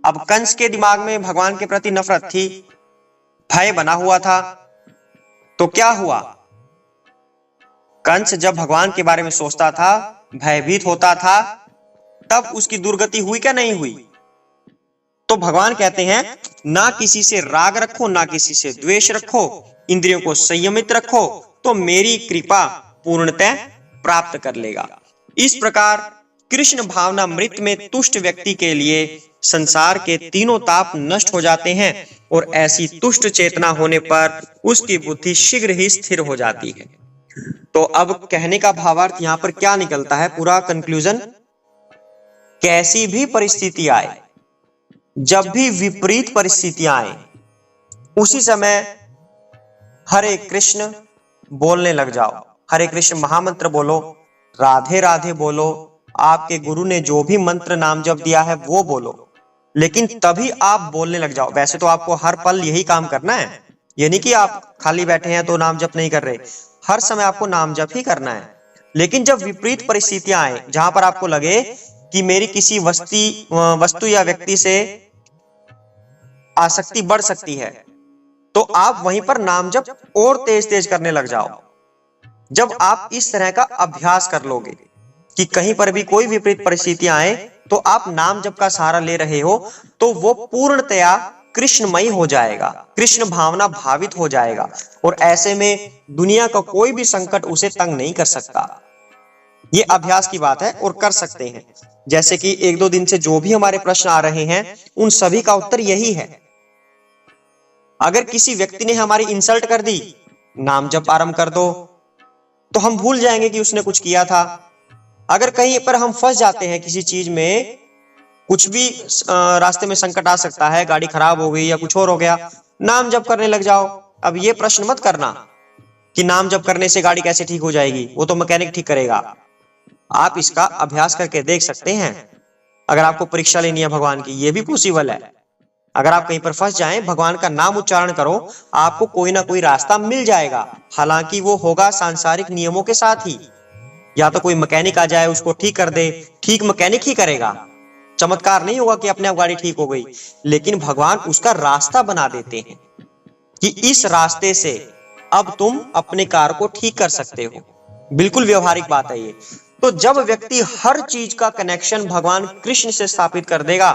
अब कंस के दिमाग में भगवान के प्रति नफरत थी, भय बना हुआ था, तो क्या हुआ? कंस जब भगवान के बारे में सोचता था, भयभीत होता था, तब उसकी दुर्गति हुई क्या नहीं हुई? तो भगवान कहते हैं ना किसी से राग रखो, ना किसी से द्वेष रखो, इंद्रियों को संयमित रखो, तो मेरी कृपा पूर्णतः प्राप्त कर लेगा। इस प्रकार कृष्ण भावना मृत में तुष्ट व्यक्ति के लिए संसार के तीनों ताप नष्ट हो जाते हैं और ऐसी तुष्ट चेतना होने पर उसकी बुद्धि शीघ्र ही स्थिर हो जाती है। तो अब कहने का भावार्थ यहां पर क्या निकलता है, पूरा कंक्लूजन, कैसी भी परिस्थिति आए, जब भी विपरीत परिस्थितियां आए, उसी समय हरे कृष्ण बोलने लग जाओ। हरे कृष्ण महामंत्र बोलो, राधे राधे बोलो, आपके गुरु ने जो भी मंत्र नाम जप दिया है वो बोलो, लेकिन तभी आप बोलने लग जाओ। वैसे तो आपको हर पल यही काम करना है, ये नहीं कि आप खाली बैठे हैं तो नाम जप नहीं कर रहे, हर समय आपको नाम जप ही करना है। लेकिन जब विपरीत परिस्थितियां आए, जहां पर आपको लगे कि मेरी किसी वस्तु या व्यक्ति से आसक्ति बढ़ सकती है, तो आप वहीं पर नाम जप और तेज तेज करने लग जाओ। जब आप इस तरह का अभ्यास कर लोगे कि कहीं पर भी कोई विपरीत परिस्थितियां आए तो आप नाम जप का सहारा ले रहे हो, तो वो पूर्णतया कृष्णमयी हो जाएगा, कृष्ण भावना भावित हो जाएगा, और ऐसे में दुनिया का कोई भी संकट उसे तंग नहीं कर सकता। ये अभ्यास की बात है और कर सकते हैं। जैसे कि 1-2 दिन से जो भी हमारे प्रश्न आ रहे हैं उन सभी का उत्तर यही है। अगर किसी व्यक्ति ने हमारी इंसल्ट कर दी, नाम जप आरंभ कर दो, तो हम भूल जाएंगे कि उसने कुछ किया था। अगर कहीं पर हम फंस जाते हैं किसी चीज में, कुछ भी रास्ते में संकट आ सकता है, गाड़ी खराब हो गई या कुछ और हो गया, नाम जप करने लग जाओ। अब ये प्रश्न मत करना कि नाम जप करने से गाड़ी कैसे ठीक हो जाएगी, वो तो मैकेनिक ठीक करेगा। आप इसका अभ्यास करके देख सकते हैं। अगर आपको परीक्षा लेनी है भगवान की, ये भी पॉसिबल है। अगर आप कहीं पर फंस जाएं, भगवान का नाम उच्चारण करो, आपको कोई ना कोई रास्ता मिल जाएगा। हालांकि वो होगा सांसारिक नियमों के साथ ही। या तो कोई मैकेनिक आ जाए उसको ठीक कर दे, ठीक मैकेनिक ही करेगा, चमत्कार नहीं होगा कि अपने आप गाड़ी ठीक हो गई, लेकिन भगवान उसका रास्ता बना देते हैं कि इस रास्ते से अब तुम अपने कार को ठीक कर सकते हो। बिल्कुल व्यवहारिक बात है ये। तो जब व्यक्ति हर चीज का कनेक्शन भगवान कृष्ण से स्थापित कर देगा,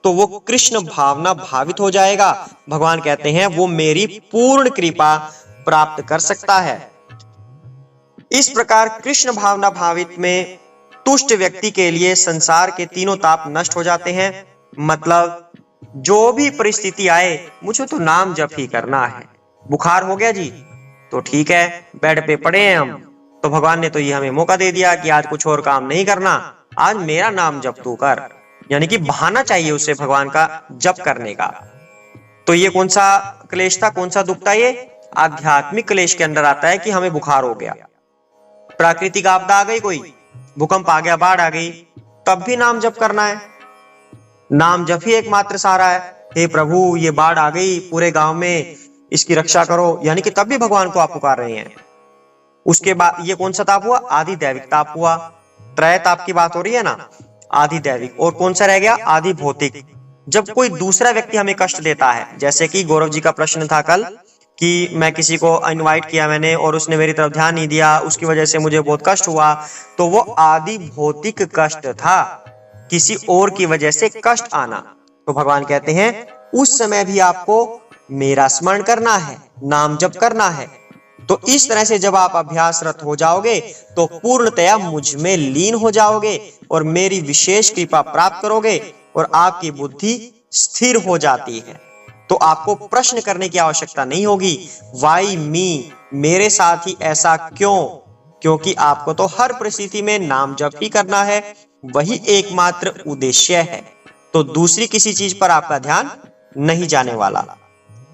तो वो कृष्ण भावना भावित हो जाएगा। भगवान कहते हैं वो मेरी पूर्ण कृपा प्राप्त कर सकता है। इस प्रकार कृष्ण भावना भावित में तुष्ट व्यक्ति के लिए संसार के तीनों ताप नष्ट हो जाते हैं। मतलब जो भी परिस्थिति आए, मुझे तो नाम जप ही करना है। बुखार हो गया जी, तो ठीक है, बेड पे पड़े हैं हम, तो भगवान ने तो ये हमें मौका दे दिया कि आज कुछ और काम नहीं करना, आज मेरा नाम जप तू कर। यानी कि बहाना चाहिए उसे भगवान का जप करने का। तो ये कौन सा क्लेश था, कौन सा दुख था? ये आध्यात्मिक क्लेश के अंदर आता है कि हमें बुखार हो गया, प्राकृतिक आपदा आ गई, कोई भूकंप आ गया, बाढ़ आ गई, तब भी नाम जप करना है। नाम जप ही एकमात्र सहारा है। हे प्रभु, ये बाढ़ आ गई पूरे गांव में, इसकी रक्षा करो, यानी कि तब भी भगवान को आप पुकार रहे हैं। उसके बाद ये कौन सा ताप हुआ? आदि दैविक ताप हुआ। त्रय ताप की बात हो रही है ना, आदि दैविक। और कौन सा रह गया? आदि भौतिक। जब कोई दूसरा व्यक्ति हमें कष्ट देता है, जैसे कि गौरव जी का प्रश्न था कल कि मैं किसी को इनवाइट किया मैंने और उसने मेरी तरफ ध्यान नहीं दिया, उसकी वजह से मुझे बहुत कष्ट हुआ, तो वो आदि भौतिक कष्ट था, किसी और की वजह से कष्ट आना। तो भगवान कहते हैं उस समय भी आपको मेरा स्मरण करना है, नाम जप करना है। तो इस तरह से जब आप अभ्यासरत हो जाओगे तो पूर्णतया मुझ में लीन हो जाओगे और मेरी विशेष कृपा प्राप्त करोगे और आपकी बुद्धि स्थिर हो जाती है। तो आपको प्रश्न करने की आवश्यकता नहीं होगी, वाई मी, मेरे साथ ही ऐसा क्यों? क्योंकि आपको तो हर परिस्थिति में नाम जप ही करना है, वही एकमात्र उद्देश्य है। तो दूसरी किसी चीज पर आपका ध्यान नहीं जाने वाला।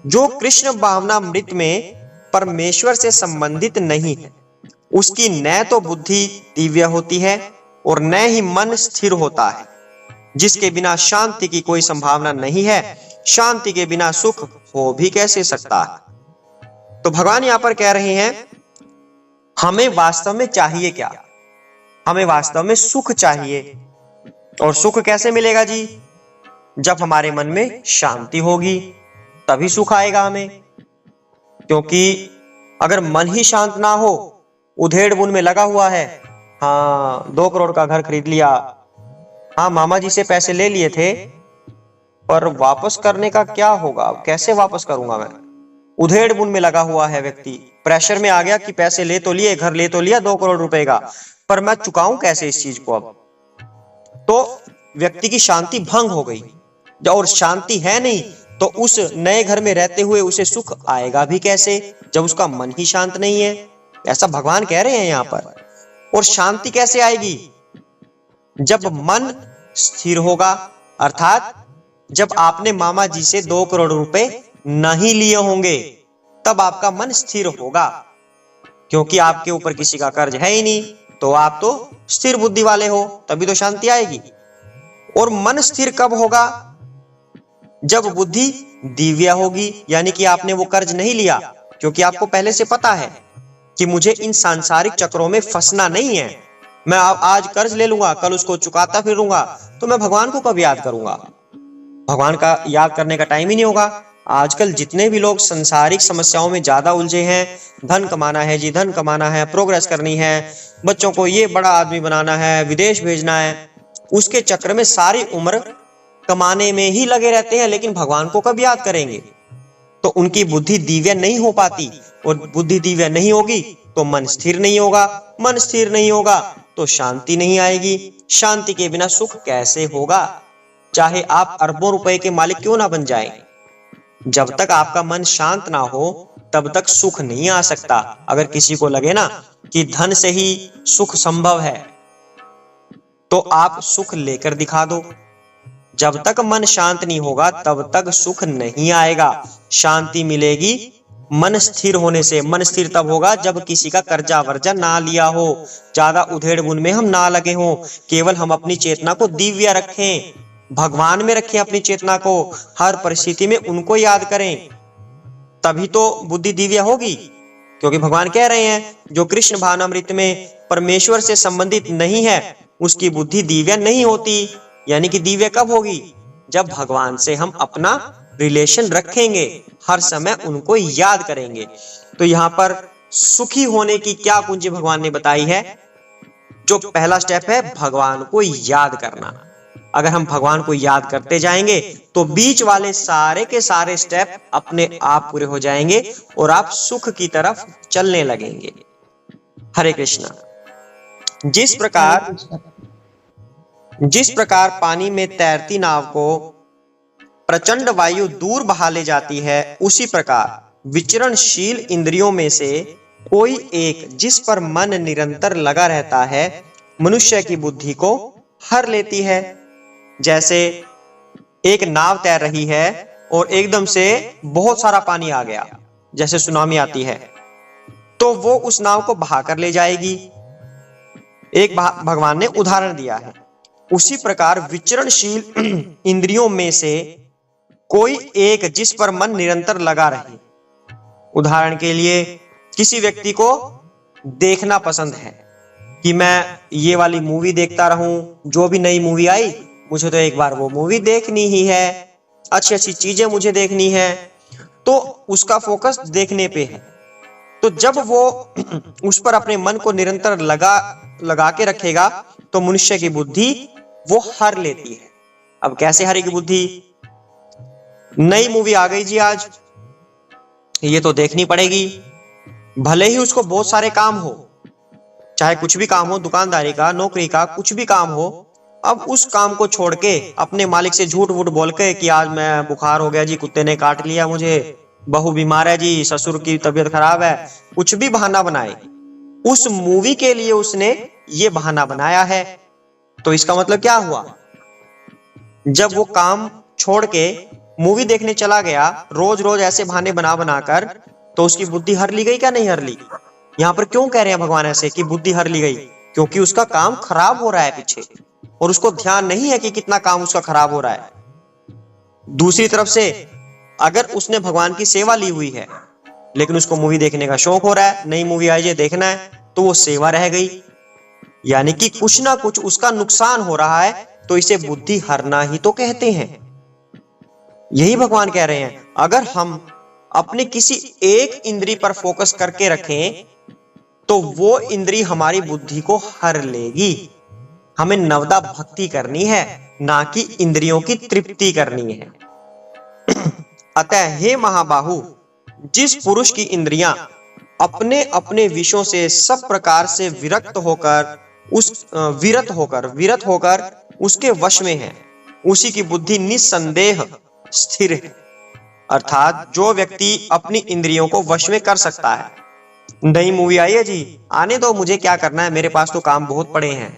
जो कृष्ण भावना मृत में परमेश्वर से संबंधित नहीं है, उसकी न तो बुद्धि दिव्य होती है और न ही मन स्थिर होता है। जिसके बिना शांति की कोई संभावना नहीं है, शांति के बिना सुख हो भी कैसे सकता है? तो भगवान यहां पर कह रहे हैं हमें वास्तव में चाहिए क्या? हमें वास्तव में सुख चाहिए। और सुख कैसे मिलेगा जी? जब हमारे मन में शांति होगी तभी सुख आएगा हमें। क्योंकि अगर मन ही शांत ना हो, उधेड़ बुन में लगा हुआ है, हाँ 2 करोड़ का घर खरीद लिया, हाँ मामा जी से पैसे ले लिए थे, पर वापस करने का क्या होगा, कैसे वापस करूंगा मैं? उधेड़ बुन में लगा हुआ है व्यक्ति, प्रेशर में आ गया कि पैसे ले तो लिए, घर ले तो लिया 2 करोड़ रुपए का, पर मैं चुकाऊं कैसे इस चीज को? अब तो व्यक्ति की शांति भंग हो गई, और शांति है नहीं तो उस नए घर में रहते हुए उसे सुख आएगा भी कैसे, जब उसका मन ही शांत नहीं है? ऐसा भगवान कह रहे हैं यहां पर। और शांति कैसे आएगी? जब मन स्थिर होगा, अर्थात जब आपने मामा जी से 2 करोड़ रुपए नहीं लिए होंगे, तब आपका मन स्थिर होगा। क्योंकि आपके ऊपर किसी का कर्ज है ही नहीं, तो आप तो स्थिर बुद्धि वाले हो, तभी तो शांति आएगी। और मन स्थिर कब होगा? जब बुद्धि दिव्य होगी, यानी कि आपने वो कर्ज नहीं लिया, क्योंकि आपको पहले से पता है कि मुझे इन सांसारिक चक्रों में फंसना नहीं है। मैं आज कर्ज ले लूंगा, कल उसको चुकाता फिरूंगा, तो मैं भगवान को कब याद करूंगा? भगवान का याद करने का टाइम ही नहीं होगा। आजकल जितने भी लोग संसारिक समस्याओं में ज्यादा उलझे हैं, धन कमाना है जी, धन कमाना है, प्रोग्रेस करनी है, बच्चों को ये बड़ा आदमी बनाना है, विदेश भेजना है, उसके चक्र में सारी उम्र कमाने में ही लगे रहते हैं, लेकिन भगवान को कब याद करेंगे? तो उनकी बुद्धि दिव्य नहीं हो पाती, और बुद्धि दिव्य नहीं होगी तो मन स्थिर नहीं होगा, मन स्थिर नहीं होगा तो शांति नहीं आएगी, शांति के बिना सुख कैसे होगा? चाहे आप अरबों रुपए के मालिक क्यों ना बन जाएं, जब तक आपका मन शांत ना हो तब तक सुख नहीं आ सकता। अगर किसी को लगे ना कि धन से ही सुख संभव है, तो आप सुख लेकर दिखा दो। जब तक मन शांत नहीं होगा तब तक सुख नहीं आएगा। शांति मिलेगी मन स्थिर होने से। मन स्थिर तब होगा जब किसी का कर्जा वर्जा ना लिया हो, ज्यादा उधेड़ बुन में हम ना लगे हो, केवल हम अपनी चेतना को दिव्य रखें, भगवान में रखें अपनी चेतना को, हर परिस्थिति में उनको याद करें, तभी तो बुद्धि दिव्य होगी। क्योंकि भगवान कह रहे हैं जो कृष्ण भावनामृत में परमेश्वर से संबंधित नहीं है उसकी बुद्धि दिव्य नहीं होती। यानी कि दिव्य कब होगी? जब भगवान से हम अपना रिलेशन रखेंगे, हर समय उनको याद करेंगे। तो यहाँ पर सुखी होने की क्या कुंजी भगवान ने बताई है? जो पहला स्टेप है भगवान को याद करना। अगर हम भगवान को याद करते जाएंगे तो बीच वाले सारे के सारे स्टेप अपने आप पूरे हो जाएंगे और आप सुख की तरफ चलने लगेंगे। हरे कृष्णा। जिस प्रकार पानी में तैरती नाव को प्रचंड वायु दूर बहा ले जाती है, उसी प्रकार विचरणशील इंद्रियों में से कोई एक जिस पर मन निरंतर लगा रहता है मनुष्य की बुद्धि को हर लेती है। जैसे एक नाव तैर रही है और एकदम से बहुत सारा पानी आ गया, जैसे सुनामी आती है, तो वो उस नाव को बहा कर ले जाएगी। एक भगवान ने उदाहरण दिया है। उसी प्रकार विचरणशील इंद्रियों में से कोई एक जिस पर मन निरंतर लगा रहे। उदाहरण के लिए किसी व्यक्ति को देखना पसंद है कि मैं ये वाली मूवी देखता रहूं, जो भी नई मूवी आई मुझे तो एक बार वो मूवी देखनी ही है, अच्छी अच्छी चीजें मुझे देखनी है, तो उसका फोकस देखने पे है। तो जब वो उस पर अपने मन को निरंतर लगा के रखेगा तो मनुष्य की बुद्धि वो हर लेती है। अब कैसे हरेगी बुद्धि? नई मूवी आ गई जी आज, ये तो देखनी पड़ेगी, भले ही उसको बहुत सारे काम हो, चाहे कुछ भी काम हो, दुकानदारी का, नौकरी का, कुछ भी काम हो, अब उस काम को छोड़ के अपने मालिक से झूठ वूठ बोल के कि आज मैं बुखार हो गया जी, कुत्ते ने काट लिया मुझे, बहू बीमार है जी, ससुर की तबीयत खराब है, कुछ भी बहाना बनाए, उस मूवी के लिए उसने ये बहाना बनाया है। तो इसका मतलब क्या हुआ? जब वो काम छोड़ के मूवी देखने चला गया, रोज रोज ऐसे बहाने बना बनाकर, तो उसकी बुद्धि हर ली गई क्या नहीं हर ली? यहाँ पर क्यों कह रहे हैं भगवान ऐसे कि बुद्धि हर ली गई? क्योंकि उसका काम खराब हो रहा है पीछे, और उसको ध्यान नहीं है कि कितना काम उसका खराब हो रहा है। दूसरी तरफ से अगर उसने भगवान की सेवा ली हुई है लेकिन उसको मूवी देखने का शौक हो रहा है, नई मूवी आई है देखना है, तो वो सेवा रह गई, यानी कि कुछ ना कुछ उसका नुकसान हो रहा है। तो इसे बुद्धि हरना ही तो कहते हैं। यही भगवान कह रहे हैं, अगर हम अपने किसी एक इंद्री पर फोकस करके रखें तो वो इंद्री हमारी बुद्धि को हर लेगी। हमें नवदा भक्ति करनी है, ना कि इंद्रियों की तृप्ति करनी है। अतः हे महाबाहु, जिस पुरुष की इंद्रियां अपने अपने विषयों से सब प्रकार से विरत होकर उसके वश में है, उसी की बुद्धि निसंदेह स्थिर है। अर्थात जो व्यक्ति अपनी इंद्रियों को वश में कर सकता है। नई मूवी आई है जी, आने दो, मुझे क्या करना है, मेरे पास तो काम बहुत पड़े हैं,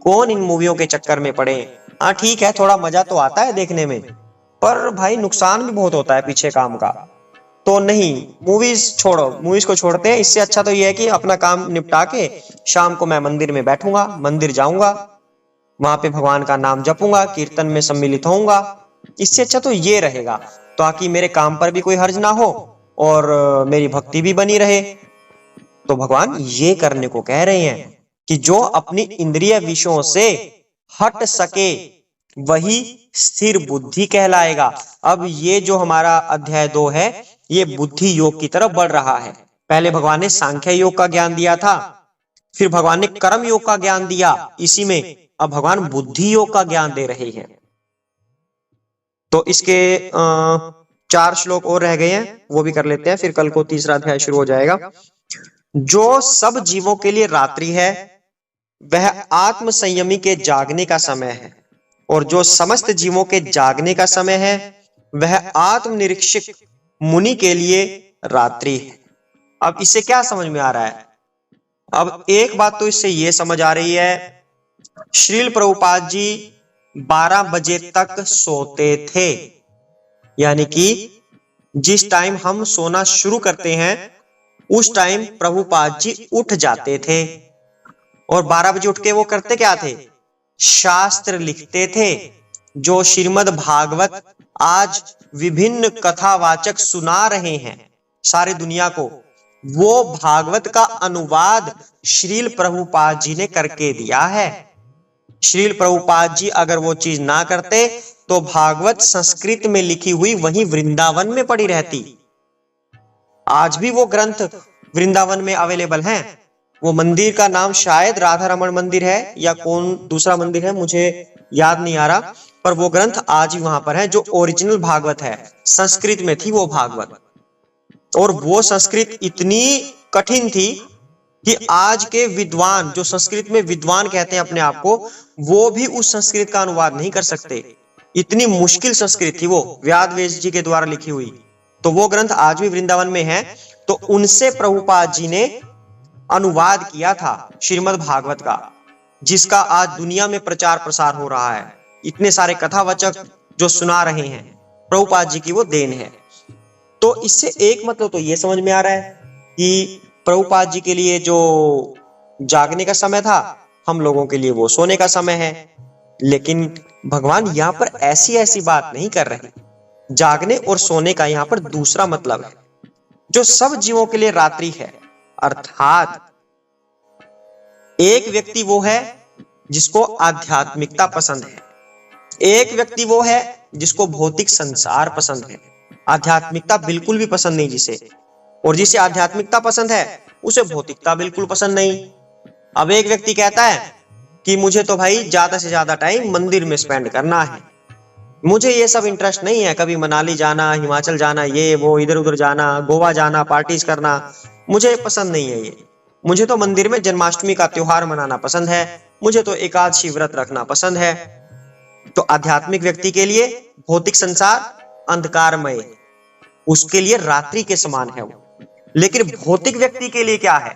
कौन इन मूवियों के चक्कर में पड़े। हाँ ठीक है, थोड़ा मजा तो आता है देखने में, पर भाई नुकसान भी बहुत होता है पीछे काम का। तो नहीं, मूवीज छोड़ो, मूवीज को छोड़ते हैं। इससे अच्छा तो ये है कि अपना काम निपटा के शाम को मैं मंदिर में बैठूंगा, मंदिर जाऊंगा, वहां पे भगवान का नाम जपूंगा, कीर्तन में सम्मिलित होऊंगा। इससे अच्छा तो ये रहेगा, ताकि मेरे काम पर भी कोई हर्ज ना हो और मेरी भक्ति भी बनी रहे। तो भगवान ये करने को कह रहे हैं कि जो अपनी इंद्रिय विषयों से हट सके वही स्थिर बुद्धि कहलाएगा। अब ये जो हमारा अध्याय 2 है, ये बुद्धि योग की तरफ बढ़ रहा है। पहले भगवान ने सांख्य योग का ज्ञान दिया था, फिर भगवान ने कर्म योग का ज्ञान दिया, इसी में अब भगवान बुद्धि योग का ज्ञान दे रहे हैं। तो इसके 4 श्लोक और रह गए हैं, वो भी कर लेते हैं, फिर कल को तीसरा अध्याय शुरू हो जाएगा। जो सब जीवों के लिए रात्रि है वह आत्म संयमी के जागने का समय है, और जो समस्त जीवों के जागने का समय है वह आत्मनिरीक्षक मुनि के लिए रात्रि है। अब इससे क्या समझ में आ रहा है? अब एक बात तो इससे यह समझ आ रही है, श्रील प्रभुपाद जी 12 बजे तक सोते थे, यानी कि जिस टाइम हम सोना शुरू करते हैं उस टाइम प्रभुपाद जी उठ जाते थे, और 12 बजे उठ के वो करते क्या थे? शास्त्र लिखते थे। जो श्रीमद् भागवत आज विभिन्न कथावाचक सुना रहे हैं सारी दुनिया को, वो भागवत का अनुवाद श्रील प्रभुपाद जी ने करके दिया है। श्रील प्रभुपाद जी अगर वो चीज ना करते तो भागवत संस्कृत में लिखी हुई वहीं वृंदावन में पड़ी रहती। आज भी वो ग्रंथ वृंदावन में अवेलेबल हैं। वो मंदिर का नाम शायद राधा रमण मंदिर है या कौन दूसरा मंदिर है, मुझे याद नहीं आ रहा, पर वो ग्रंथ आज भी वहां पर है। जो ओरिजिनल भागवत है, संस्कृत में थी वो भागवत, और वो संस्कृत इतनी कठिन थी कि आज के विद्वान, जो संस्कृत में विद्वान कहते हैं अपने आप को, वो भी उस संस्कृत का अनुवाद नहीं कर सकते। इतनी मुश्किल संस्कृत थी वो, व्यास जी के द्वारा लिखी हुई। तो वो ग्रंथ आज भी वृंदावन में है। तो उनसे प्रभुपाद जी ने अनुवाद किया था श्रीमद् भागवत का, जिसका आज दुनिया में प्रचार प्रसार हो रहा है। इतने सारे कथावाचक जो सुना रहे हैं, प्रभुपाद जी की वो देन है। तो इससे एक मतलब तो ये समझ में आ रहा है कि प्रभुपाद जी के लिए जो जागने का समय था, हम लोगों के लिए वो सोने का समय है। लेकिन भगवान यहां पर ऐसी ऐसी बात नहीं कर रहे। जागने और सोने का यहां पर दूसरा मतलब है। जो सब जीवों के लिए रात्रि है, अर्थात एक व्यक्ति वो है जिसको आध्यात्मिकता पसंद है, एक व्यक्ति वो है जिसको भौतिक संसार पसंद है। आध्यात्मिकता बिल्कुल भी पसंद नहीं जिसे, और जिसे आध्यात्मिकता पसंद है उसे भौतिकता बिल्कुल पसंद नहीं। अब एक व्यक्ति कहता है कि मुझे तो भाई ज्यादा से ज्यादा टाइम मंदिर में स्पेंड करना है, मुझे ये सब इंटरेस्ट नहीं है, कभी मनाली जाना, हिमाचल जाना, ये वो इधर उधर जाना, गोवा जाना, पार्टीज करना, मुझे पसंद नहीं है ये। मुझे तो मंदिर में जन्माष्टमी का त्योहार मनाना पसंद है, मुझे तो एकादशी व्रत रखना पसंद है। तो आध्यात्मिक व्यक्ति के लिए भौतिक संसार अंधकारमय, उसके लिए रात्रि के समान है वो। लेकिन भौतिक व्यक्ति के लिए क्या है?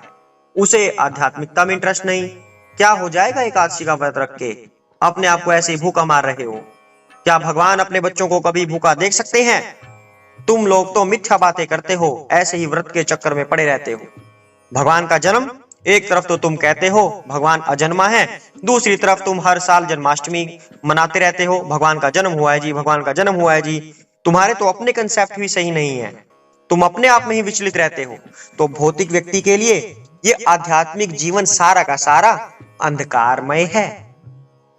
उसे आध्यात्मिकता में इंटरेस्ट नहीं। क्या हो जाएगा एकादशी का व्रत रख के? अपने आप को ऐसे ही भूखा मार रहे हो। क्या भगवान अपने बच्चों को कभी भूखा देख सकते हैं? तुम लोग तो मिथ्या बातें करते हो, ऐसे ही व्रत के चक्कर में पड़े रहते हो। भगवान का जन्म, एक तरफ तो तुम कहते हो भगवान अजन्मा है, दूसरी तरफ तुम हर साल जन्माष्टमी मनाते रहते हो, भगवान का जन्म हुआ है जी, भगवान का जन्म हुआ है जी। तुम्हारे तो अपने कंसेप्ट भी सही नहीं है, तुम अपने आप में ही विचलित रहते हो। तो भौतिक व्यक्ति के लिए ये आध्यात्मिक जीवन सारा का सारा अंधकारमय है।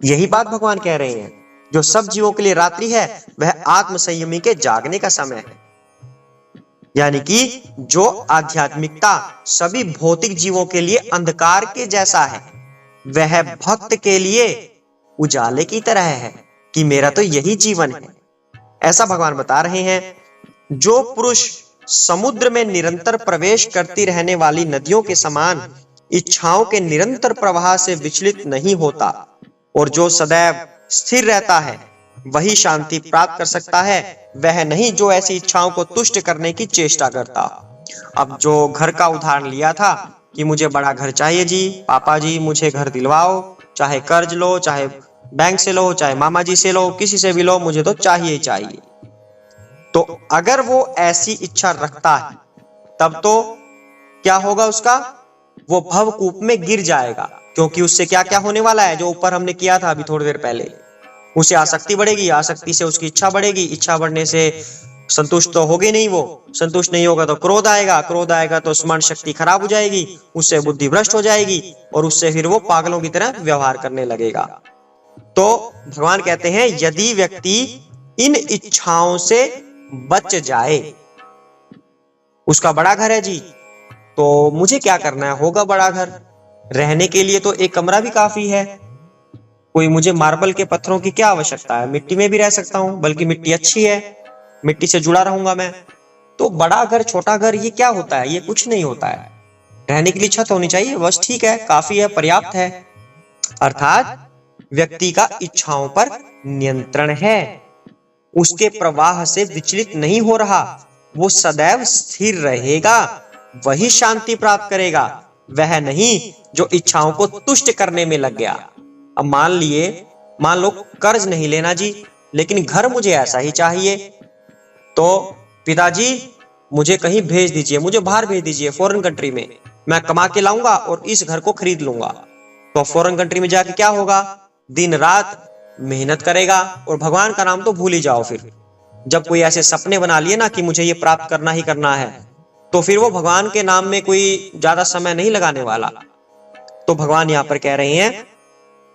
यही बात भगवान कह रहे हैं। जो सब जीवों के लिए रात्रि है वह आत्म संयमी के जागने का समय है। यानी कि जो आध्यात्मिकता सभी भौतिक जीवों के लिए अंधकार के जैसा है, वह भक्त के लिए उजाले की तरह है कि मेरा तो यही जीवन है। ऐसा भगवान बता रहे हैं। जो पुरुष समुद्र में निरंतर प्रवेश करती रहने वाली नदियों के समान इच्छाओं के निरंतर प्रवाह से विचलित नहीं होता और जो सदैव स्थिर रहता है, वही शांति प्राप्त कर सकता है। वह नहीं जो ऐसी इच्छाओं को तुष्ट करने की चेष्टा करता। अब जो घर का उदाहरण लिया था कि मुझे बड़ा घर चाहिए जी, पापा जी मुझे घर दिलवाओ, चाहे कर्ज लो, चाहे बैंक से लो, चाहे मामा जी से लो, किसी से भी लो, मुझे तो चाहिए ही चाहिए। तो अगर वो ऐसी इच्छा रखता है तब तो क्या होगा उसका, वो भवकूप में गिर जाएगा, क्योंकि उससे क्या क्या होने वाला है जो ऊपर हमने किया था अभी थोड़ी देर पहले। उसे आसक्ति बढ़ेगी, आसक्ति से उसकी इच्छा बढ़ेगी, इच्छा बढ़ने से संतुष्ट तो होगी नहीं, वो संतुष्ट नहीं होगा तो क्रोध आएगा, क्रोध आएगा तो स्मरण शक्ति खराब हो जाएगी, उससे बुद्धि भ्रष्ट हो जाएगी और उससे फिर वो पागलों की तरह व्यवहार करने लगेगा। तो भगवान कहते हैं यदि व्यक्ति इन इच्छाओं से बच जाए, उसका बड़ा घर है जी, तो मुझे क्या करना है, होगा बड़ा घर, रहने के लिए तो एक कमरा भी काफी है, कोई मुझे मार्बल के पत्थरों की क्या आवश्यकता है, मिट्टी में भी रह सकता हूं, बल्कि मिट्टी अच्छी है, मिट्टी से जुड़ा रहूंगा मैं। तो बड़ा घर छोटा घर ये क्या होता है, ये कुछ नहीं होता है, रहने के लिए छत होनी चाहिए, बस ठीक है, काफी है, पर्याप्त है। अर्थात व्यक्ति का इच्छाओं पर नियंत्रण है, उसके प्रवाह से विचलित नहीं हो रहा, वो सदैव स्थिर रहेगा, वही शांति प्राप्त करेगा, वह नहीं जो इच्छाओं को तुष्ट करने में लग गया। अब मान लो कर्ज नहीं लेना जी, लेकिन घर मुझे ऐसा ही चाहिए, तो पिताजी मुझे कहीं भेज दीजिए, मुझे बाहर भेज दीजिए फॉरेन कंट्री में, मैं कमा के लाऊंगा और इस घर को खरीद लूंगा। तो फॉरेन कंट्री में जाके क्या होगा, दिन रात मेहनत करेगा और भगवान का नाम तो भूल ही जाओ। फिर जब कोई ऐसे सपने बना लिए ना कि मुझे ये प्राप्त करना ही करना है, तो फिर वो भगवान के नाम में कोई ज्यादा समय नहीं लगाने वाला। तो भगवान यहां पर कह रहे हैं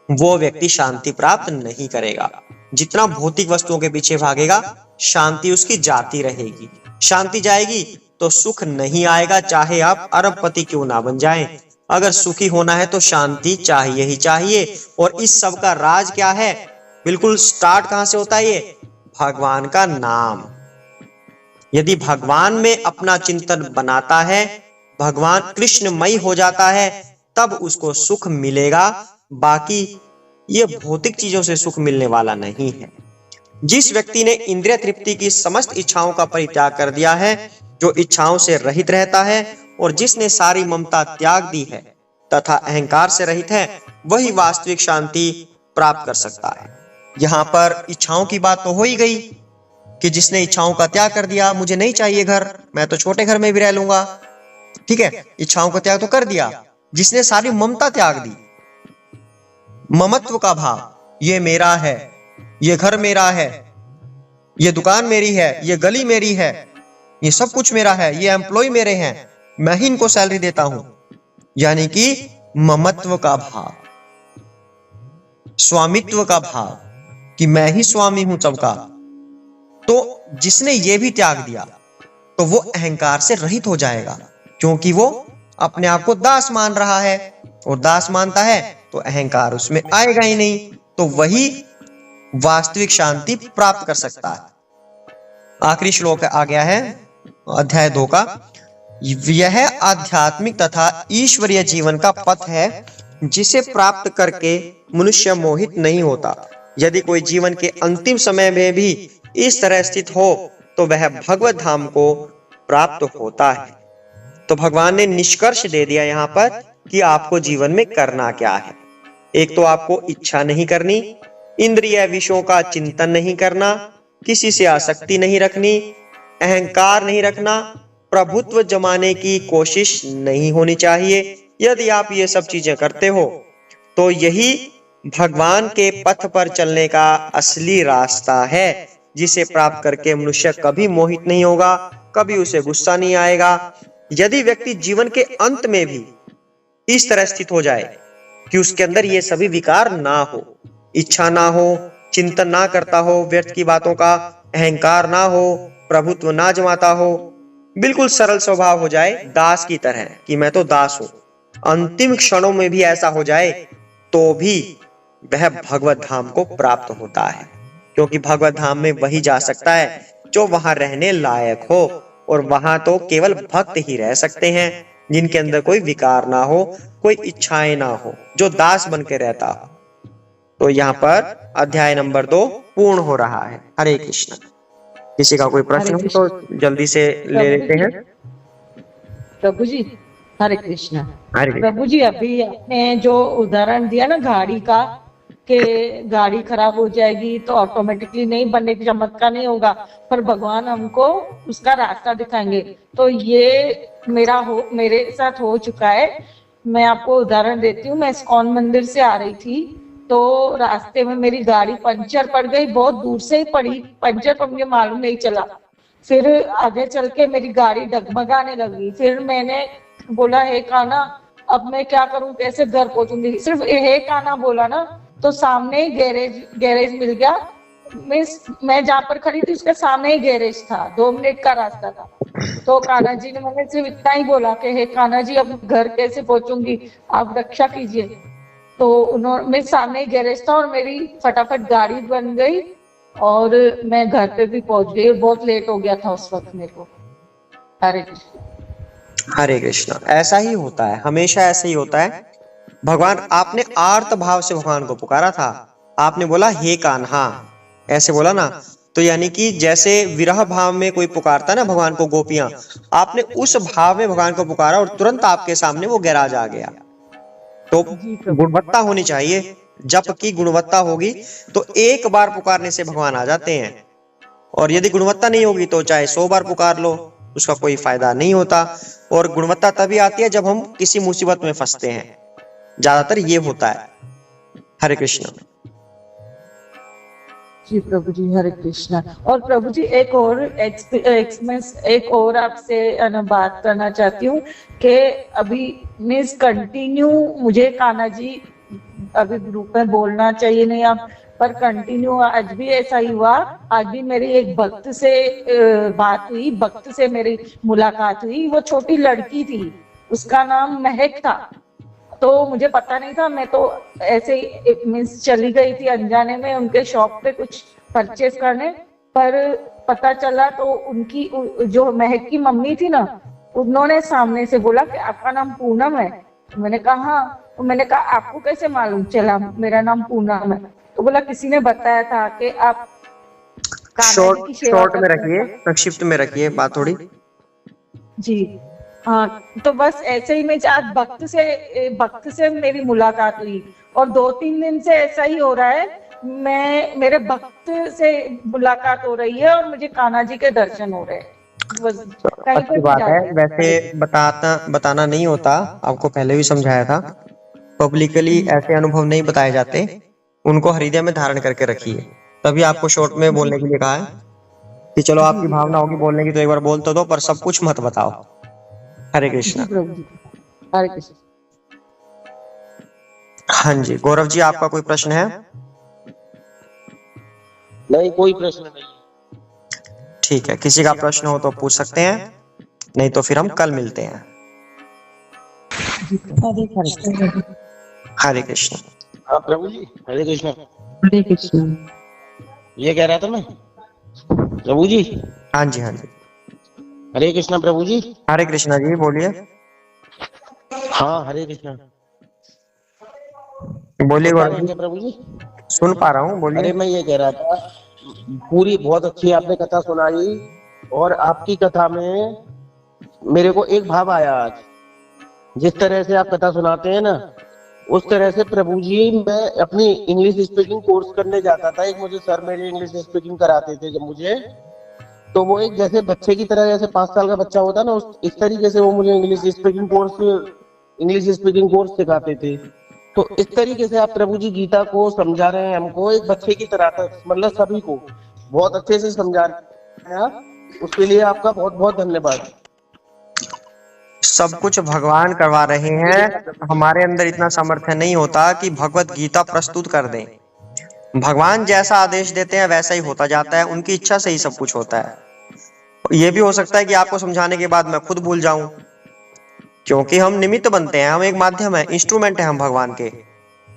वो व्यक्ति शांति प्राप्त नहीं करेगा, जितना भौतिक वस्तुओं के पीछे भागेगा शांति उसकी जाती रहेगी, शांति जाएगी तो सुख नहीं आएगा, चाहे आप अरबपति क्यों ना बन जाएं। अगर सुखी होना है तो शांति चाहिए ही चाहिए। और इस सब का राज क्या है, बिल्कुल स्टार्ट कहां से होता है, ये भगवान का नाम। यदि भगवान में अपना चिंतन बनाता है, भगवान कृष्णमयी हो जाता है, तब उसको सुख मिलेगा, बाकी ये भौतिक चीजों से सुख मिलने वाला नहीं है। जिस व्यक्ति ने इंद्रिय तृप्ति की समस्त इच्छाओं का परित्याग कर दिया है, जो इच्छाओं से रहित रहता है और जिसने सारी ममता त्याग दी है तथा अहंकार से रहित है, वही वास्तविक शांति प्राप्त कर सकता है। यहाँ पर इच्छाओं की बात तो हो ही गई कि जिसने इच्छाओं का त्याग कर दिया, मुझे नहीं चाहिए घर, मैं तो छोटे घर में भी रह लूंगा, ठीक है, इच्छाओं का त्याग तो कर दिया। जिसने सारी ममता त्याग दी, ममत्व का भाव, ये मेरा है, ये घर मेरा है, ये दुकान मेरी है, ये गली मेरी है, ये सब कुछ मेरा है, ये एम्प्लॉय मेरे हैं, मैं ही इनको सैलरी देता हूं, यानी कि ममत्व का भाव, स्वामित्व का भाव कि मैं ही स्वामी हूं सबका। तो जिसने ये भी त्याग दिया तो वो अहंकार से रहित हो जाएगा, क्योंकि वो अपने आप को दास मान रहा है, और दास मानता है तो अहंकार उसमें आएगा ही नहीं, तो वही वास्तविक शांति प्राप्त कर सकता है। आखिरी श्लोक आ गया है अध्याय 2 का। यह आध्यात्मिक तथा ईश्वरीय जीवन का पथ है, जिसे प्राप्त करके मनुष्य मोहित नहीं होता। यदि कोई जीवन के अंतिम समय में भी इस तरह स्थित हो तो वह भगवत धाम को प्राप्त होता है। तो भगवान ने निष्कर्ष दे दिया यहाँ पर कि आपको जीवन में करना क्या है। एक तो आपको इच्छा नहीं करनी, इंद्रिय विषयों का चिंतन नहीं करना, किसी से आसक्ति नहीं रखनी, अहंकार नहीं रखना, प्रभुत्व जमाने की कोशिश नहीं होनी चाहिए। यदि आप ये सब चीजें करते हो तो यही भगवान के पथ पर चलने का असली रास्ता है, जिसे प्राप्त करके मनुष्य कभी मोहित नहीं होगा, कभी उसे गुस्सा नहीं आएगा। यदि व्यक्ति जीवन के अंत में भी इस तरह स्थित हो जाए कि उसके अंदर ये सभी विकार ना हो, इच्छा ना हो, चिंतन ना करता हो व्यर्थ की बातों का, अहंकार ना हो, प्रभुत्व ना जमाता हो, बिल्कुल सरल स्वभाव हो जाए दास की तरह कि मैं तो दास हूं, अंतिम क्षणों में भी ऐसा हो जाए तो भी वह भगवत धाम को प्राप्त होता है। क्योंकि भगवत धाम में वही जा सकता है जो वहां रहने लायक हो, और वहां तो केवल भक्त ही रह सकते हैं जिनके अंदर कोई विकार ना हो, कोई इच्छाएं ना हो, जो दास बन के रहता हो। तो यहाँ पर अध्याय नंबर 2 पूर्ण हो रहा है। हरे कृष्ण। किसी का कोई प्रश्न हो तो जल्दी से ले लेते हैं। प्रभु जी हरे कृष्ण। हरे प्रभु जी अभी आपने जो उदाहरण दिया ना गाड़ी का, कि गाड़ी खराब हो जाएगी तो ऑटोमेटिकली नहीं बनने की चमत्कार नहीं होगा, पर भगवान हमको उसका रास्ता दिखाएंगे। तो ये मेरे साथ हो चुका है। मैं आपको उदाहरण देती हूँ। मैं इस्कॉन मंदिर से आ रही थी, तो रास्ते में मेरी गाड़ी पंचर पड़ गई, बहुत दूर से ही पड़ी, पंचर पर मुझे मालूम नहीं चला। फिर आगे चल के मेरी गाड़ी डगमगाने लगी। फिर मैंने बोला, हे कान्हा, अब मैं क्या करूं, कैसे घर पहुंचूंगी। सिर्फ हे कान्हा बोला ना, तो सामने ही गैरेज मिल गया। मैं जहाँ पर खड़ी थी उसके सामने ही गैरेज था, 2 मिनट का रास्ता था। तो कान्हा जी ने, मैंने सिर्फ इतना ही बोला कि हे कान्हा जी, अब घर कैसे पहुंचूंगी, आप रक्षा कीजिए। तो उन्होंने, मेरे सामने ही गैरेज था और मेरी फटाफट गाड़ी बन गई और मैं घर पे भी पहुंच गई। बहुत लेट हो गया था उस वक्त मेरे को। हरे कृष्ण। हरे कृष्णा। ऐसा ही होता है, हमेशा ऐसा ही होता है। भगवान, आपने आर्त भाव से भगवान को पुकारा था। आपने बोला हे कान्हा, ऐसे बोला ना। तो यानी कि जैसे विरह भाव में कोई पुकारता है ना भगवान को, गोपियां, आपने उस भाव में भगवान को पुकारा और तुरंत आपके सामने वो गैराज आ गया। तो जी प्रभु। गुणवत्ता होनी चाहिए। जप की गुणवत्ता होगी तो एक बार पुकारने से भगवान आ जाते हैं, और यदि गुणवत्ता नहीं होगी तो चाहे 100 बार पुकार लो, उसका कोई फायदा नहीं होता। और गुणवत्ता तभी आती है जब हम किसी मुसीबत में फंसते हैं, ज्यादातर ये होता है। हरे कृष्ण। जी प्रभु जी, हरे कृष्णा। और प्रभु जी, एक और आपसे बात करना चाहती हूँ कि अभी मीन्स कंटिन्यू मुझे कान्हा जी अभी ग्रुप में बोलना चाहिए नहीं आप, पर कंटिन्यू आज भी ऐसा ही हुआ। आज भी मेरी एक भक्त से बात हुई, भक्त से मेरी मुलाकात हुई। वो छोटी लड़की थी, उसका नाम महक था। तो मुझे पता नहीं था, मैं तो ऐसे ही मीन्स चली गई थी अनजाने में उनके शॉप पे कुछ परचेस करने। पर पता चला तो उनकी जो महक की मम्मी थी ना, उन्होंने सामने से बोला कि आपका नाम पूनम है। तो मैंने कहा हाँ। तो मैंने कहा आपको कैसे मालूम चला मेरा नाम पूनम है? तो बोला किसी ने बताया था कि आप कान्हा जी की सेवा शॉर्ट में करते रखिए, हैं। संक्षिप्त में रखिए बात थोड़ी। जी हाँ। तो बस ऐसे ही मैं आज भक्त से मेरी मुलाकात हुई, और 2-3 दिन से ऐसा ही हो रहा है। मेरे भक्त से मुलाकात हो रही है और मुझे कान्हा जी के दर्शन हो रहे हैं। बस कहीं पे अच्छी भी बात है। जाते हैं। वैसे बताना नहीं होता, आपको पहले भी समझाया था। पब्लिकली ऐसे अनुभव नहीं बताए जाते, उनको हृदय में धारण करके रखिए। तभी आपको शॉर्ट में जी बोलने के लिए कहा है कि चलो जी आपकी जी भावना होगी प्रभु। बोलने की तो एक बार बोल तो दो, पर सब कुछ मत बताओ। हरे जी कृष्णा। प्रभु जी, हरे कृष्ण। हाँ जी, गौरव जी, आपका कोई प्रश्न है? नहीं, कोई प्रश्न नहीं। ठीक है, किसी का प्रश्न हो तो पूछ सकते हैं, नहीं तो फिर हम कल मिलते हैं। जी प्रभु। हरे कृष्ण। हरे कृष्ण। हाँ प्रभु जी, हरे कृष्ण। हरे कृष्ण। ये कह रहा था मैं, प्रभु जी, हाँ जी, हाँ जी। हरे कृष्णा प्रभु जी। हरे कृष्णा जी, बोलिए। हाँ हरे कृष्णा। बोलिए सुन पा रहे गौरव हैं जी। क्या प्रभु जी? सुन पा रहा हूँ, बोलिए। अरे मैं ये कह रहा था, पूरी बहुत अच्छी आपने कथा सुनाई, और आपकी कथा में मेरे को एक भाव आया आज। जिस तरह से आप कथा सुनाते हैं ना, उस तरह से प्रभु जी, मैं अपनी इंग्लिश स्पीकिंग कोर्स करने जाता था। एक मुझे सर मेरे इंग्लिश स्पीकिंग कराते थे जब मुझे, तो वो एक जैसे बच्चे की तरह, जैसे 5 साल का बच्चा होता है ना, उस इस तरीके से वो मुझे इंग्लिश स्पीकिंग कोर्स सिखाते थे। तो इस तरीके से आप प्रभु जी गीता को समझा रहे हैं हमको एक बच्चे की तरह, तक मतलब सभी को बहुत अच्छे से समझा रहे हैं आप। उसके लिए आपका बहुत बहुत धन्यवाद। सब कुछ भगवान करवा रहे हैं, हमारे अंदर इतना सामर्थ्य नहीं होता कि भगवत गीता प्रस्तुत कर दें। भगवान जैसा आदेश देते हैं वैसा ही होता जाता है, उनकी इच्छा से ही सब कुछ होता है। ये भी हो सकता है कि आपको समझाने के बाद मैं खुद भूल जाऊं, क्योंकि हम निमित्त बनते हैं, हम एक माध्यम है, इंस्ट्रूमेंट है हम भगवान के।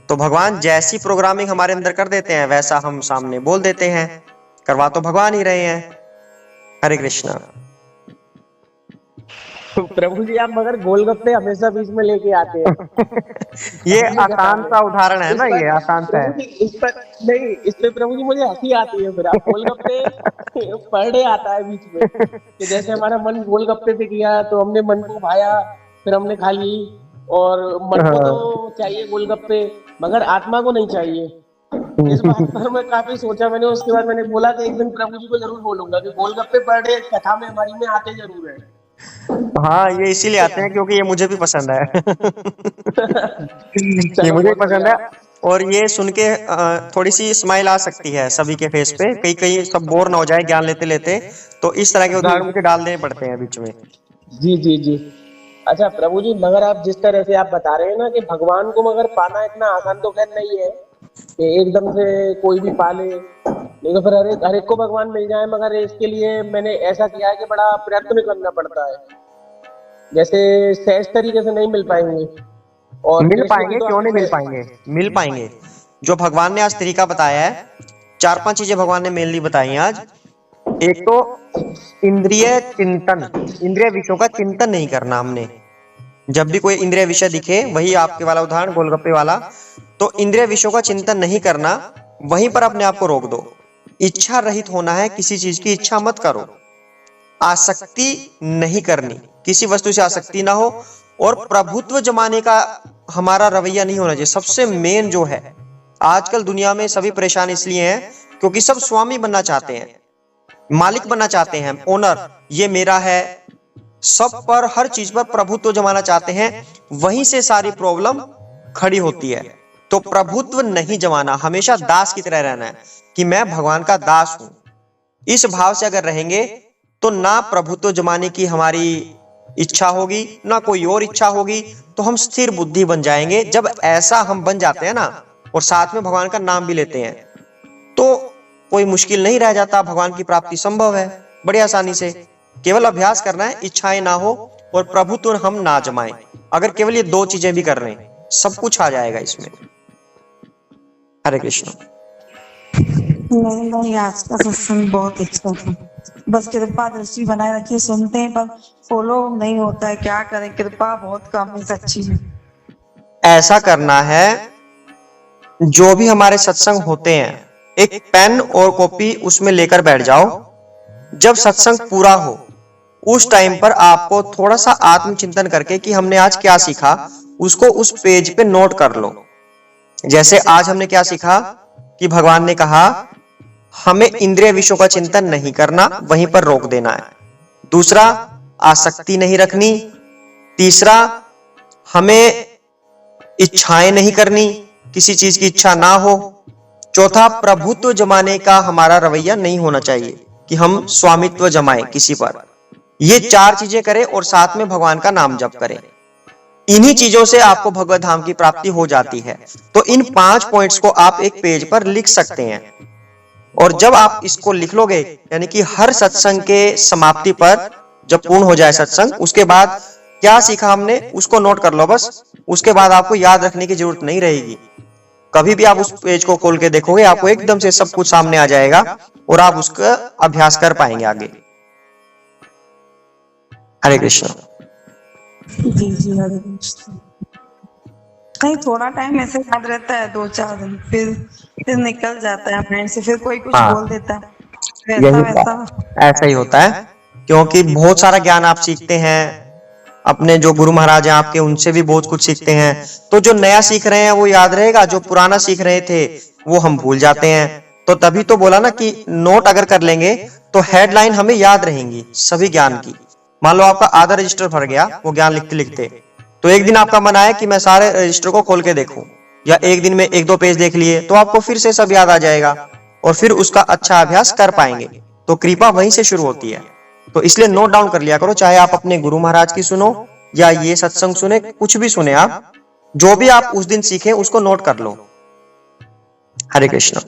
तो भगवान जैसी प्रोग्रामिंग हमारे अंदर कर देते हैं वैसा हम सामने बोल देते हैं, करवा तो भगवान ही रहे हैं। हरे कृष्णा। प्रभु जी, आप मगर गोलगप्पे हमेशा बीच में लेके आते हैं ये अपनी कथा आसान में। सा उदाहरण है इस ना, पर ये आसान सा प्रभु है। जी, इस पर नहीं, इस पे प्रभु जी मुझे हंसी आती है। फिर आप गोलगप्पे पर डे आता है बीच में, कि जैसे हमारा मन गोलगप्पे से किया तो हमने मन को भाया, फिर हमने खा ली। और मन को तो चाहिए गोलगप्पे, मगर आत्मा को नहीं चाहिए। इस बात पर मैं काफी सोचा मैंने, उसके बाद मैंने बोला कि एक दिन प्रभु जी को जरूर बोलूंगा कि गोलगप्पे पर डे कथा में हमारी में आते जरूर है। हाँ, ये इसीलिए आते हैं क्योंकि ये मुझे भी पसंद है। ये चलो मुझे भी बहुत पसंद बढ़िया। है। और ये सुन के थोड़ी सी स्माइल आ सकती है सभी के फेस पे, कई कई सब बोर ना हो जाए ज्ञान लेते लेते, तो इस तरह के जी उदाहरण मुझे डाल देने पड़ते हैं बीच में। जी जी जी। अच्छा प्रभु जी, मगर आप जिस तरह से आप बता रहे हैं ना कि भगवान को मगर पाना इतना आसान तो खैर नहीं है कि एकदम से कोई भी पा ले, नहीं तो फिर हर एक को भगवान मिल जाए, मगर इसके लिए मैंने ऐसा किया है कि बड़ा प्रयत्न करना पड़ता है, जैसे सहज तरीके से नहीं मिल पाएंगे। और मिल कृष्ण की पाएंगे, तो क्यों आपने नहीं मिल पाएंगे, मिल पाएंगे। जो भगवान ने आज तरीका बताया है, 4-5 चीजें भगवान ने मेनली बताई हैं आज। एक तो इंद्रिय चिंतन, इंद्रिय विषयों का चिंतन नहीं करना हमने। जब भी कोई इंद्रिय विषय दिखे, वही आपके वाला उदाहरण गोलगप्पे वाला, तो इंद्रिय विषयों का चिंतन नहीं करना, वहीं पर अपने आप को रोक दो। इच्छा रहित होना है, किसी चीज की इच्छा मत करो। आसक्ति नहीं करनी, किसी वस्तु से आसक्ति ना हो। और प्रभुत्व जमाने का हमारा रवैया नहीं होना चाहिए। सबसे मेन जो है, आजकल दुनिया में सभी परेशान इसलिए हैं क्योंकि सब स्वामी बनना चाहते हैं, मालिक बनना चाहते हैं, ओनर, ये मेरा है। सब पर, हर चीज पर प्रभुत्व जमाना चाहते हैं, वहीं से सारी प्रॉब्लम खड़ी होती है। तो प्रभुत्व नहीं जमाना, हमेशा दास की तरह रहना है कि मैं भगवान का दास हूं। इस भाव से अगर रहेंगे तो ना प्रभुत्व जमाने की हमारी इच्छा होगी, ना कोई और इच्छा होगी, तो हम स्थिर बुद्धि बन जाएंगे। जब ऐसा हम बन जाते हैं ना, और साथ में भगवान का नाम भी लेते हैं, तो कोई मुश्किल नहीं रह जाता, भगवान की प्राप्ति संभव है बड़ी आसानी से। केवल अभ्यास करना है, इच्छाएं ना हो और प्रभुत्व हम ना जमाएं। अगर केवल ये 2 चीजें भी कर रहे हैं, सब कुछ आ जाएगा इसमें। हरे कृष्ण। नहीं नहीं, आज का सत्संग बहुत अच्छा था। बस कृपा दृष्टि बनाए रखिए, सुनते हैं पर फॉलो नहीं होता है, क्या करें, कृपा बहुत कम है सच्ची में। ऐसा करना है, जो भी हमारे सत्संग होते हैं, एक पेन और कॉपी उसमें लेकर बैठ जाओ। जब सत्संग पूरा हो, उस टाइम पर आपको थोड़ा सा आत्मचिंतन करके कि हमने आज क्या सीखा, उसको उस पेज पे नोट कर लो। जैसे आज हमने क्या सीखा कि भगवान ने कहा हमें इंद्रिय विषयों का चिंतन नहीं करना, वहीं पर रोक देना है। दूसरा, आसक्ति नहीं रखनी। तीसरा, हमें इच्छाएं नहीं करनी, किसी चीज की इच्छा ना हो। चौथा, प्रभुत्व जमाने का हमारा रवैया नहीं होना चाहिए कि हम स्वामित्व जमाएं किसी पर। ये 4 चीजें करें और साथ में भगवान का नाम जप करें। इन्हीं चीजों से आपको भगवत धाम की प्राप्ति हो जाती है। तो इन 5 पॉइंट्स को आप एक पेज पर लिख सकते हैं। और जब आप इसको लिख लोगे, यानी कि हर सत्संग के समाप्ति पर जब पूर्ण हो जाए सत्संग, उसके बाद क्या सीखा हमने उसको नोट कर लो बस। उसके बाद आपको याद रखने की जरूरत नहीं रहेगी। कभी भी आप उस पेज को खोल के देखोगे, आपको एकदम से सब कुछ सामने आ जाएगा और आप उसका अभ्यास कर पाएंगे आगे। हरे कृष्ण। जी जी, हरे कृष्ण। नहीं, थोड़ा टाइम ऐसे याद रहता है, 2-4 दिन, फिर निकल जाता है माइंड से, फिर कोई कुछ हाँ, बोल देता है, वैसा यही वैसा। ऐसा ही होता है, क्योंकि बहुत सारा ज्ञान आप सीखते हैं, अपने जो गुरु महाराज हैं आपके, उनसे भी बहुत कुछ सीखते हैं। तो जो नया सीख रहे हैं वो याद रहेगा, जो पुराना सीख रहे थे वो हम भूल जाते हैं। तो तभी तो बोला ना कि नोट अगर कर लेंगे तो हेडलाइन हमें याद रहेंगी सभी ज्ञान की। मान लो आपका आधा रजिस्टर भर गया वो ज्ञान लिखते लिखते, तो एक दिन आपका मन आया कि मैं सारे रजिस्टर को खोल के देखूं, या एक दिन में 1-2 पेज देख लिए, तो आपको फिर से सब याद आ जाएगा और फिर उसका अच्छा अभ्यास कर पाएंगे। तो कृपा वहीं से शुरू होती है। तो इसलिए नोट डाउन कर लिया करो, चाहे आप अपने गुरु महाराज की सुनो या ये सत्संग सुने, कुछ भी सुने आप, जो भी आप उस दिन सीखे उसको नोट कर लो। हरे कृष्ण।